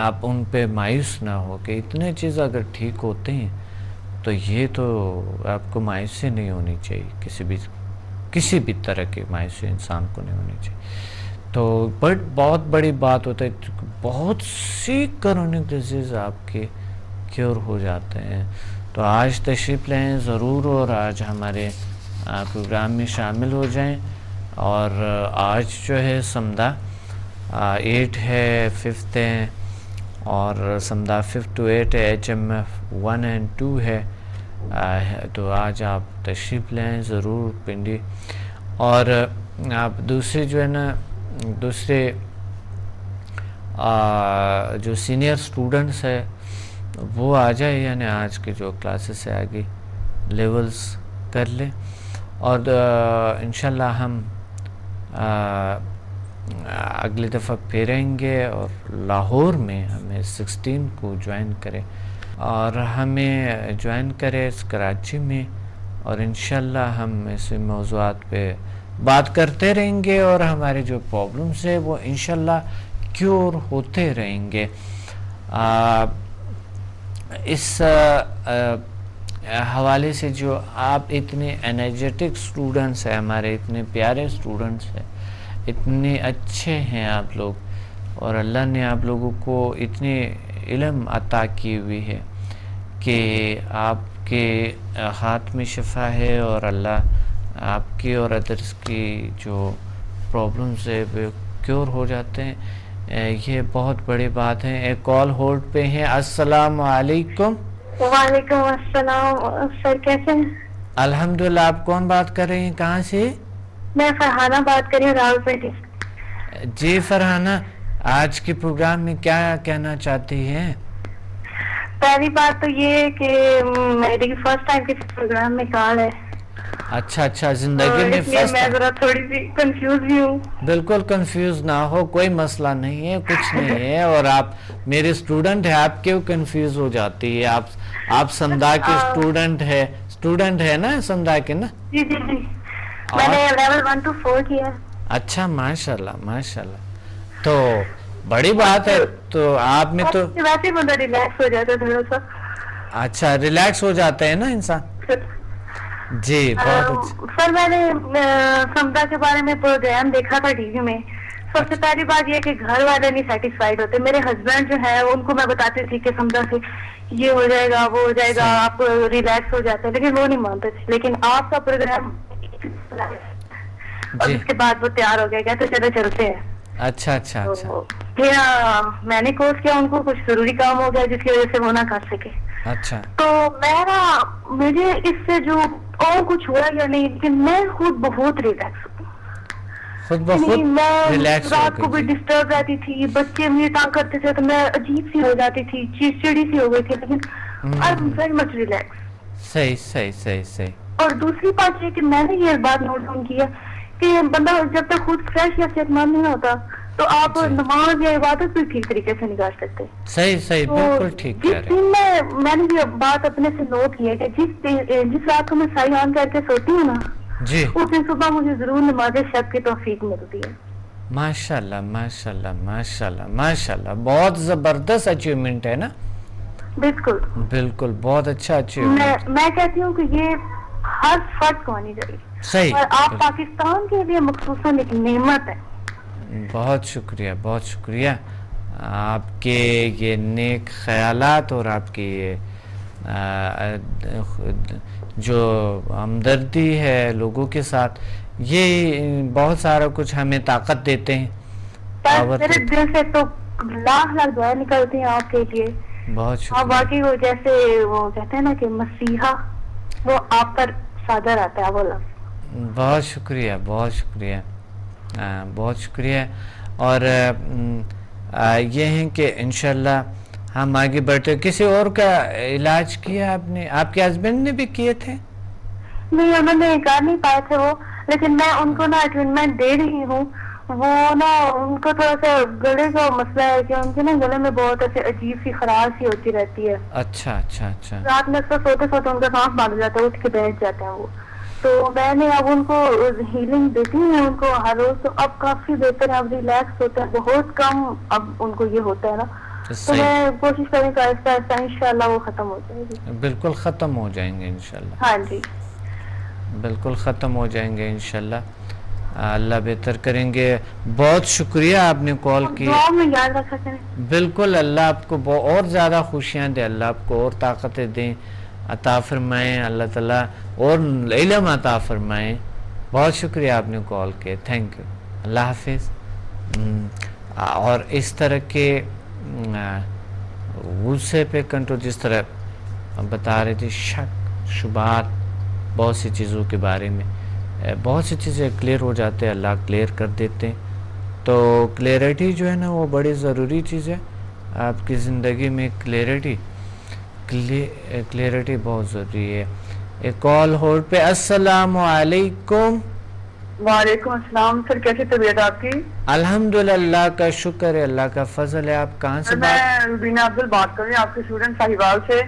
آپ ان پہ مایوس نہ ہو کہ اتنے چیز اگر ٹھیک ہوتے ہیں تو یہ تو آپ کو مایوسی نہیں ہونی چاہیے، کسی بھی طرح کی مایوسی انسان کو نہیں ہونی چاہیے. تو بہت بڑی بات ہوتا ہے، بہت سی کرونک ڈیزیز آپ کے کیور ہو جاتے ہیں. تو آج تشریف لیں ضرور اور آج ہمارے پروگرام میں شامل ہو جائیں. اور آج جو ہے سمدہ 8 ہے، 5 ہے، اور سمدہ 5 to 8 ہے، HMF 1 and 2 ہے. تو آج آپ تشریف لیں ضرور پنڈی. اور آپ دوسرے جو ہے نا دوسرے جو سینئر اسٹوڈنٹس ہے وہ آ جائے، یعنی آج کے جو کلاسز سے آگے لیولز کر لیں. اور انشاءاللہ ہم اگلی دفعہ پھیریں گے اور لاہور میں ہمیں 16 کو جوائن کرے، اور ہمیں جوائن کرے کراچی میں. اور انشاءاللہ ہم ایسے موضوعات پہ بات کرتے رہیں گے اور ہمارے جو پرابلمس ہیں وہ انشاءاللہ کیور ہوتے رہیں گے. اس حوالے سے جو آپ اتنے انرجیٹک اسٹوڈنٹس ہیں، ہمارے اتنے پیارے اسٹوڈنٹس ہیں، اتنے اچھے ہیں آپ لوگ، اور اللہ نے آپ لوگوں کو اتنے علم عطا کی ہوئی ہے کہ آپ کے ہاتھ میں شفا ہے، اور اللہ آپ کی اور ادرس کی جو پرابلمس ہے وہ کیور ہو جاتے ہیں. یہ بہت بڑی بات ہے. ایک کال ہولڈ پہ ہے. السلام علیکم. وعلیکم السلام. سر کیسے ہیں؟ الحمدللہ. آپ کون بات کر رہی ہیں، کہاں سے؟ میں فرحانہ بات کر رہی ہوں، راولپنڈی. جی فرحانہ، آج کے پروگرام میں کیا کہنا چاہتی ہیں؟ پہلی بات تو یہ ہے کہ میری فرسٹ ٹائم کسی پروگرام میں کال ہے. اچھا، زندگی میں فرسٹ. میں ذرا تھوڑی سی کنفیوز بھی ہوں. بالکل کنفیوز نہ ہو، کوئی مسئلہ نہیں ہے، کچھ نہیں ہے. اور آپ میرے اسٹوڈنٹ ہیں، آپ کیوں کنفیوز ہو جاتی ہے؟ آپ سمدھا کے اسٹوڈنٹ ہے نا، سمدھا کے نا؟ جی میں نے لیول 1 to 4 کیا. اچھا، ماشاءاللہ. تو بڑی بات ہے. تو آپ میں تو ویسے ہی بندہ ریلیکس ہو جاتا ہے تھوڑا سا. اچھا، ریلیکس ہو جاتا ہے نا انسان. جی بہت اچھا. سر میں نے سمدھا کے بارے میں پروگرام دیکھا تھا ٹی وی میں. سب سے پہلی بات یہ کہ گھر والے نہیں سیٹسفائیڈ ہوتے. میرے ہسبینڈ جو ہے ان کو میں بتاتی تھی کہ سمدھا سے یہ ہو جائے گا، وہ ہو جائے گا، آپ ریلیکس ہو جاتے ہیں، لیکن وہ نہیں مانتے تھے. لیکن آپ کا پروگرام اور اس کے بعد وہ تیار ہو گئے، کہتے چلے چلتے ہیں. اچھا. پھر میں نے کورس کیا، ان کو کچھ ضروری کام ہو گیا جس کی وجہ سے وہ نہ کر سکے. اچھا. تو مجھے اس سے جو اور کچھ ہوا یا نہیں، لیکن میں خود بہت ریلیکس ہوں. میں رات کو بھی ڈسٹرب رہتی تھی، بچے مجھے تنگ کرتے تھے تو میں عجیب سی ہو جاتی تھی، چڑچڑی سی ہو گئی تھی، لیکن I am very much relax. صحیح. اور دوسری بات یہ کہ میں نے یہ بات نوٹ ڈاؤن کیا کہ بندہ جب تک خود فریش یا صحت مند نہیں ہوتا تو آپ نماز یا عبادت بھی ٹھیک طریقے سے نہیں کر سکتے. صحیح بالکل ٹھیک. جس دن میں نے یہ بات اپنے سے نوٹ کی ہے کہ جس رات کو میں سائی آن کر کے سوتی ہوں نا، جی اس دن صبح مجھے ضرور نماز شب کی توفیق ملتی ہے. ماشاءاللہ. بہت زبردست اچیومنٹ ہے نا. بالکل بہت اچھا اچیومنٹ. میں کہتی ہوں کہ یہ ہر فرد کو آنی چاہیے. صحیح. اور آپ پاکستان کے لیے مخصوصاً ایک نعمت ہے. بہت شکریہ آپ کے یہ نیک خیالات اور آپ کی یہ جو ہمدردی ہے لوگوں کے ساتھ، یہ بہت سارا کچھ ہمیں طاقت دیتے ہیں. میرے دل سے تو لاکھ دعائیں نکلتی ہیں آپ کے لیے. بہت شکریہ. آپ واقعی وہ جیسے وہ کہتے ہیں نا کہ مسیحا وہ آپ پر صادر آتا ہے وہ لفظ. بہت شکریہ. اور یہ ہیں کہ انشاءاللہ ہم آگے بڑھتے. کسی اور کا علاج کیا آپ نے؟ آپ کے ہسبینڈ نے بھی کیے تھے؟ نہیں، انہوں نے کر نہیں پائے تھے وہ، لیکن میں ان کو ٹریٹمنٹ دے رہی ہوں. وہ ان کو تھوڑا سا گلے کا مسئلہ ہے کہ ان کے گلے میں بہت ایسے عجیب سی خراش سی ہوتی رہتی ہے. اچھا. رات میں سوتے ان کا سانس بند جاتا ہے، اٹھ کے بیٹھ جاتے ہیں وہ. تو میں نے اب ان کو ہیلنگ دیتی ہوں ان کو ہر روز. تو اب کافی بہتر ہے، اب ریلیکس ہوتے ہیں، بہت کم اب ان کو یہ ہوتا ہے نا. تو میں کوشش کروں گا آہستہ آہستہ انشاءاللہ وہ ختم ہو جائے گی. بالکل ختم ہو جائیں گے انشاءاللہ. ہاں جی بالکل ختم ہو جائیں گے انشاءاللہ. اللہ بہتر کریں گے. بہت شکریہ آپ نے کال کی. بالکل اللہ آپ کو اور زیادہ خوشیاں دے, اللہ آپ کو اور طاقتیں دیں, عطا فرمائیں, اللہ تعالیٰ اور علم عطا فرمائیں. بہت شکریہ آپ نے کال کیا. Thank you. اللہ حافظ. اور اس طرح کے غصے پہ کنٹرول, جس طرح بتا رہے تھے, شک شبہات بہت سی چیزوں کے بارے میں, بہت سی چیزیں کلیئر ہو جاتے ہیں, اللہ کلیئر کر دیتے ہیں. تو کلیئرٹی جو ہے نا وہ بڑی ضروری چیز ہے آپ کی زندگی میں. کلیئرٹی بہت ضروری ہے. ایک کال ہولڈ پہ. السلام علیکم. وعلیکم السلام سر, کیسی طبیعت آپ کی؟ الحمدللہ کا شکر ہے, اللہ کا فضل ہے. آپ کہاں سے میں روبینہ عبدل بات کر رہی ہوں, آپ کے اسٹوڈنٹ ساہیوال سے.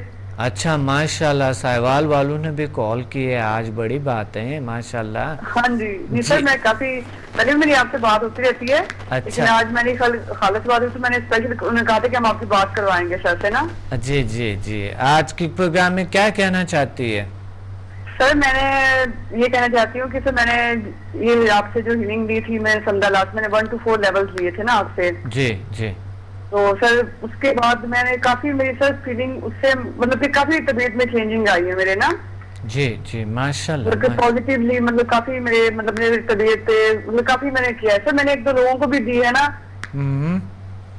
اچھا ماشاءاللہ, ساہیوال والوں نے بھی کال کی ہے آج, بڑی بات ہے ماشاءاللہ. ہاں جی سر, میں کافی پہلے میری آپ سے بات ہوتی رہتی ہے, لیکن آج میں نے خالد سے بات ہوئی تو میں نے اسپیشل انہوں نے کہا تھا کہ ہم آپ کی بات کروائیں گے سر سے نا. جی جی جی. آج کی پروگرام میں کیا کہنا چاہتی ہے؟ سر میں نے یہ کہنا چاہتی ہوں کہ سر میں نے یہ آپ سے جو ہیلنگ دی تھی, میں سمدہ لاسٹ میں نے 1 to 4 لیولز لیے تھے نا آپ سے. جی جی. تو سر اس کے بعد میں نے کافی میری سر فیلنگ اس سے مطلب کہ کافی طبیعت میں چینجنگ آئی ہے میرے نا. جی جی ماشاءاللہ. پازیٹیولی مطلب کافی میری طبیعت پہ مطلب کافی میں نے کیا ہے سر. میں نے 1-2 لوگوں کو بھی دی ہے نا,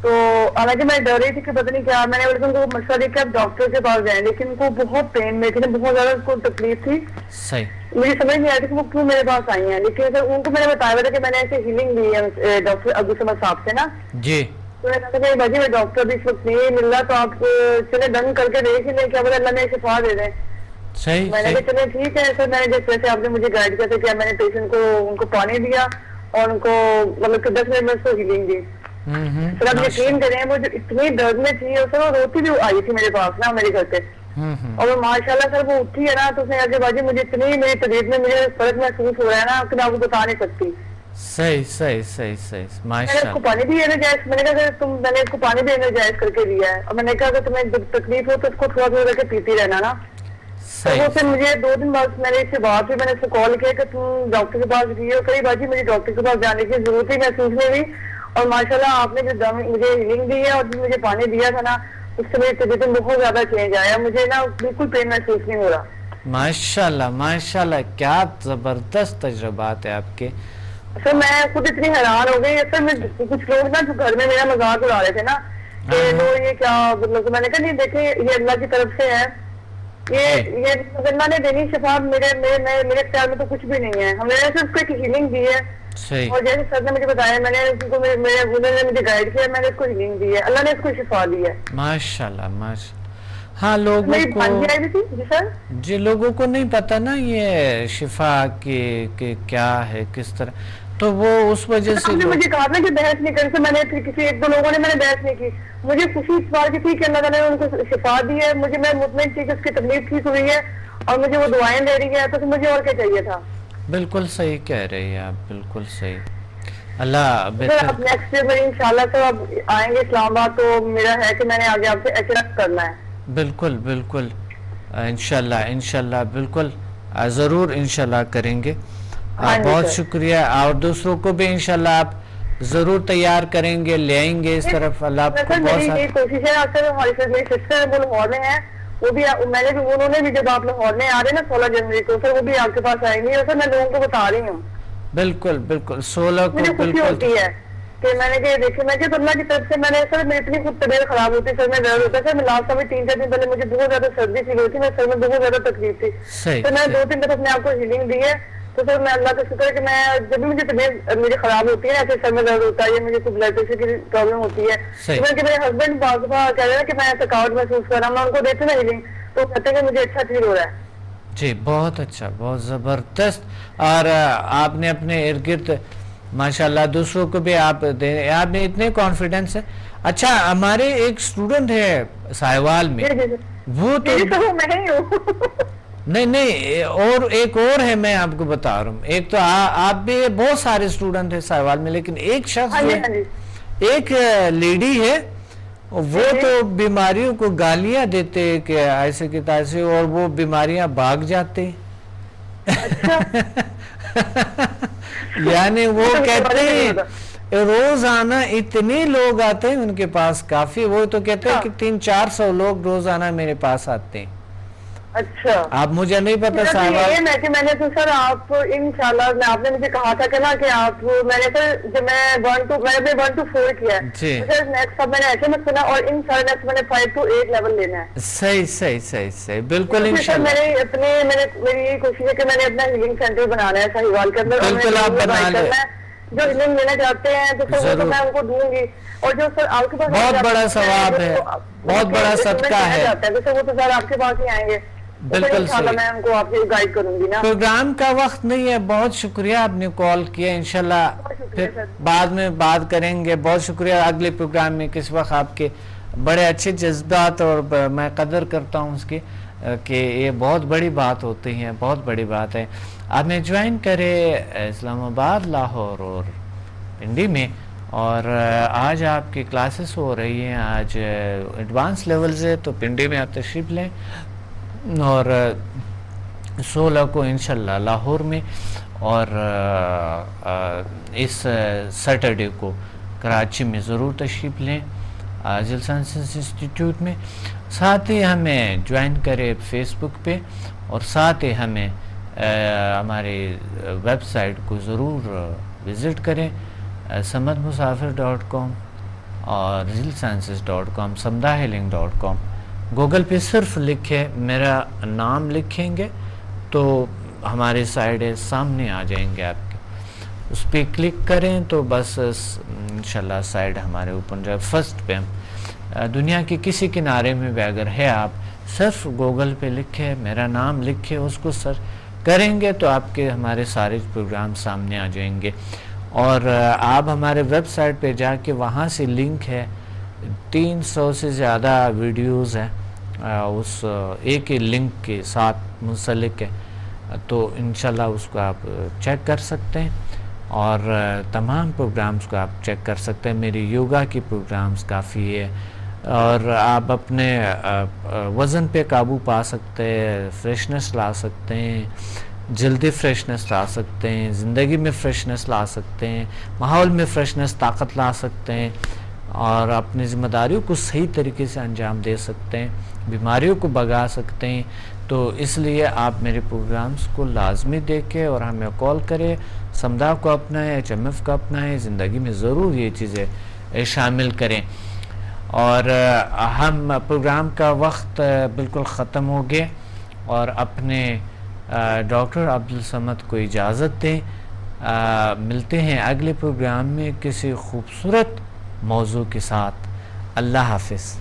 تو حالانکہ میں ڈر رہی تھی کہ پتہ نہیں کیا, میں نے ان کو مشورہ دیا کہ آپ ڈاکٹر کے پاس جائیں, لیکن ان کو بہت پین میں تھی, بہت زیادہ ان کو تکلیف تھی. صحیح. مجھے سمجھ نہیں آیا کہ وہ کیوں میرے پاس آئی ہیں, لیکن سر ان کو میں نے بتایا ہوا تھا کہ میں نے ایسے ہیلنگ لی ہے ڈاکٹر عبد الصمد صاحب سے نا. جی. تو میں نے کہا کہ بھائی میں ڈاکٹر بھی اس وقت نہیں مل رہا, تو آپ چلے ڈن کر کے دیکھ لیں, کیا بولے اللہ نے شفا دے دیں. صحیح. میں نے کہا چلے ٹھیک ہے سر. میں نے جس طرح سے آپ نے مجھے گائیڈ کیا تھا کہ میں نے پیشنٹ کو ان کو پانی دیا اور ان کو مطلب کہ 10 منٹ میں اس کو ہیلنگ دی. سر آپ یقین کریں, وہ جو اتنی درد میں تھی اور سر وہ روتی بھی آئی تھی میرے پاس نا میرے گھر پہ, اور وہ ماشاءاللہ سر وہ اٹھی ہے نا, تو اس نے آگے باجی مجھے اتنی میری طبیعت میں مجھے فرق محسوس ہو رہا ہے نا کہ میں آپ کو بتا نہیں سکتی. صحیح صحیح صحیح صحیح میں نے اس کو پانی بھی انرجائز, میں نے کہا میں نے اس کو پانی بھی انرجائز کر کے دیا ہے, اور میں نے کہا کہ تمہیں جب تکلیف ہو تو اس کو تھوڑا تھوڑا کر کے پیتی رہنا نا. تو وہ پھر مجھے 2 دن بعد میں نے اس سے بات ہوئی, میں نے اس کو کال کیا کہ تم ڈاکٹر کے پاس گئی ہو. کئی باجی مجھے ڈاکٹر کے پاس جانے کی ضرورت ہی محسوس نہیں ہوئی, اور ماشاءاللہ آپ نے جو مجھے ہیلنگ دی ہے اور جو مجھے پانی دیا تھا نا, اس سے میری طبیعت میں بہت زیادہ چینج آیا. مجھے نا بالکل پین محسوس نہیں ہو رہا. ماشاءاللہ ماشاءاللہ, کیا زبردست تجربات ہے آپ کے. سر میں خود اتنی حیران ہو گئی سر. میں کچھ لوگ نا جو گھر میں میرا مذاق اڑا رہے تھے نا کہ وہ یہ کیا مطلب, میں نے کہا نہیں دیکھیں یہ اللہ کی طرف سے ہے, یہ اللہ نے دینی شفا, میرے خیال میں تو کچھ بھی نہیں ہے. ہم نے صرف کو ایک ہیلنگ دی ہے, اور جیسے سر نے مجھے بتایا, میں نے اس کو میرے مجھے گائیڈ کیا, میں نے اس کو ہیلنگ دی ہے, اللہ نے اس کو شفا دی ہے. ماشاءاللہ ماشاءاللہ. ہاں لوگوں کو جی لوگوں کو نہیں پتا نا یہ شفا کی کیا ہے کس طرح, تو وہ اس وجہ سے مجھے کہا نا کہ بحث نہیں کر, میں نے کسی 1-2 لوگوں نے میں نے بحث نہیں کی. مجھے خوشی اس بات کی تھی کہ اللہ تعالیٰ نے ان کو شفا دی ہے, مجھے میں مطمئن تھی کہ اس کی تکلیف ٹھیک ہوئی ہے اور مجھے وہ دعائیں دے رہی ہے, تو مجھے اور کیا چاہیے تھا. بالکل صحیح کہہ رہی ہیں آپ, بالکل صحیح. اللہ بہتر. اب نیکسٹ ڈے میں انشاءاللہ سر اب آئیں گے اسلام آباد, تو میرا ہے کہ میں نے آگے آپ سے اعتراف کرنا ہے. بالکل بالکل انشاءاللہ انشاءاللہ بالکل ضرور انشاءاللہ کریں گے. بہت شکریہ, اور دوسروں کو بھی انشاءاللہ آپ ضرور تیار کریں گے, لے آئیں گے اس طرف. اللہ آپ کو بہت ساری کوشش ہے. اکثر ہماری سر میری سسٹر وہ لاہور میں ہے, وہ بھی میں نے بھی انہوں نے بھی جب آپ لاہور میں آ رہے ہیں نا 16 جنوری کو, سر وہ بھی آپ کے پاس آئیں گے, اور سر میں لوگوں کو بتا رہی ہوں. بالکل بالکل 16 کو مجھے خوشی ہوتی ہے کہ میں نے کہ دیکھیں میں کہ اللہ کی طرف سے میں نے سر میری اتنی خود طبیعت خراب ہوتی ہے, سر میں درد ہوتا ہے. سر میں لاسٹ میں 3-4 دن پہلے مجھے بہت زیادہ سردی فیل ہوئی تھی, میں سر میں بہت زیادہ تکلیف تھی. سر میں 2-3 دفعہ اپنے آپ کو ہیلنگ دی ہے, تو سر میں اللہ کا شکر ہے کہ میں جب بھی مجھے طبیعت میری خراب ہوتی ہے ایسے سر میں درد ہوتا ہے یا مجھے کوئی بلڈ پریشر کی پرابلم ہوتی ہے, تو میرے ہسبینڈ بعض دفعہ کہہ رہے ہیں کہ میں تھکاوٹ محسوس کر رہا ہوں, میں ان کو دیتی ہوں ہیلنگ, تو کہتے ہیں کہ مجھے اچھا فیل ہو رہا ہے. جی بہت اچھا, بہت زبردست. اور آپ نے اپنے ارد گرد ماشاءاللہ دوسروں کو بھی آپ دے, آپ نے اتنے کانفیڈنس ہے. اچھا ہمارے ایک اسٹوڈنٹ ہے ساہیوال میں, وہ تو نہیں اور ایک اور ہے, میں آپ کو بتا رہا ہوں. ایک تو آپ بھی بہت سارے اسٹوڈنٹ ہیں ساہیوال میں, لیکن ایک شخص ایک لیڈی ہے, وہ تو بیماریوں کو گالیاں دیتے کہ ایسے کی تیسے، اور وہ بیماریاں بھاگ جاتے. یعنی وہ کہتے ہیں روزانہ اتنے لوگ آتے ہیں ان کے پاس کافی، وہ تو کہتے ہیں کہ 300-400 لوگ روزانہ میرے پاس آتے ہیں. اچھا آپ مجھے نہیں پتا صاحب. میں نے تو سر آپ انشاءاللہ آپ نے مجھے کہا تھا کہ نا کہ آپ میں نے سر جب میں 1 to 4 کیا ہے سر نیکسٹ سب میں نے ایسے میں سنا، اور ان سارے نیکسٹ میں نے 5 to 8 لیول لینا ہے. صحیح بالکل انشاءاللہ. میری یہی کوشش ہے کہ میں نے اپنا ہیلنگ سینٹر بنانا ہے ساہیوال کے اندر. بالکل آپ بنا لیں. جو ہیلنگ لینا چاہتے ہیں تو سر وہ تو میں ان کو دوں گی، اور جو سر آپ کے پاس بہت بڑا ثواب ہے، بہت بڑا صدقہ ہے. وہ تو سر آپ کے پاس ہی آئیں گے. بالکل صحیح. میں ان کو آپ سے گائیڈ کروں گی نا. پروگرام کا وقت نہیں ہے. بہت شکریہ آپ نے کال کیا. انشاءاللہ پھر بعد میں بات کریں گے. بہت شکریہ. اگلے پروگرام میں کس وقت آپ کے بڑے اچھے جذبات، اور میں قدر کرتا ہوں اس کی کہ یہ بہت بڑی بات ہوتی ہے، بہت بڑی بات ہے. آپ نے جوائن کرے اسلام آباد، لاہور اور پنڈی میں، اور آج آپ کی کلاسز ہو رہی ہیں. آج ایڈوانس لیولز ہے، تو پنڈی میں آپ تشریف لیں، اور 16 کو انشاءاللہ لاہور میں، اور اس سیٹرڈے کو کراچی میں ضرور تشریف لیں عاجل سائنسز انسٹیٹیوٹ میں. ساتھ ہی ہمیں جوائن کرے فیس بک پہ، اور ساتھ ہی ہمیں ہماری ویب سائٹ کو ضرور وزٹ کریں samadmusafir.com اور zilsciences.com samdahhealing.com. گوگل پہ صرف لکھے میرا نام لکھیں گے تو ہماری سائٹ سامنے آ جائیں گے آپ کے، اس پہ کلک کریں تو بس انشاءاللہ سائٹ ہمارے اوپر جائے. فرسٹ پہ ہم دنیا کے کسی کنارے میں بھی اگر ہے، آپ صرف گوگل پہ لکھے میرا نام لکھے، اس کو سرچ کریں گے تو آپ کے ہمارے سارے پروگرام سامنے آ جائیں گے. اور آپ ہمارے ویب سائٹ پہ جا کے وہاں سے لنک ہے، 300 سے زیادہ ویڈیوز ہیں اس ایک ہی لنک کے ساتھ منسلک ہے، تو انشاءاللہ اس کو آپ چیک کر سکتے ہیں، اور تمام پروگرامز کو آپ چیک کر سکتے ہیں. میری یوگا کی پروگرامز کافی ہے، اور آپ اپنے وزن پہ قابو پا سکتے ہیں، فریشنس لا سکتے ہیں، جلدی فریشنس لا سکتے ہیں، زندگی میں فریشنس لا سکتے ہیں، ماحول میں فریشنس طاقت لا سکتے ہیں، اور اپنی ذمہ داریوں کو صحیح طریقے سے انجام دے سکتے ہیں، بیماریوں کو بھگا سکتے ہیں. تو اس لیے آپ میرے پروگرامز کو لازمی دیکھیں اور ہمیں کال کریں. سمدھا کو اپنائیں، HMF کو اپنائیں، زندگی میں ضرور یہ چیزیں شامل کریں. اور ہم پروگرام کا وقت بالکل ختم ہو گئے، اور اپنے ڈاکٹر عبدالصمد کو اجازت دیں. ملتے ہیں اگلے پروگرام میں کسی خوبصورت موضوع کے ساتھ. اللہ حافظ.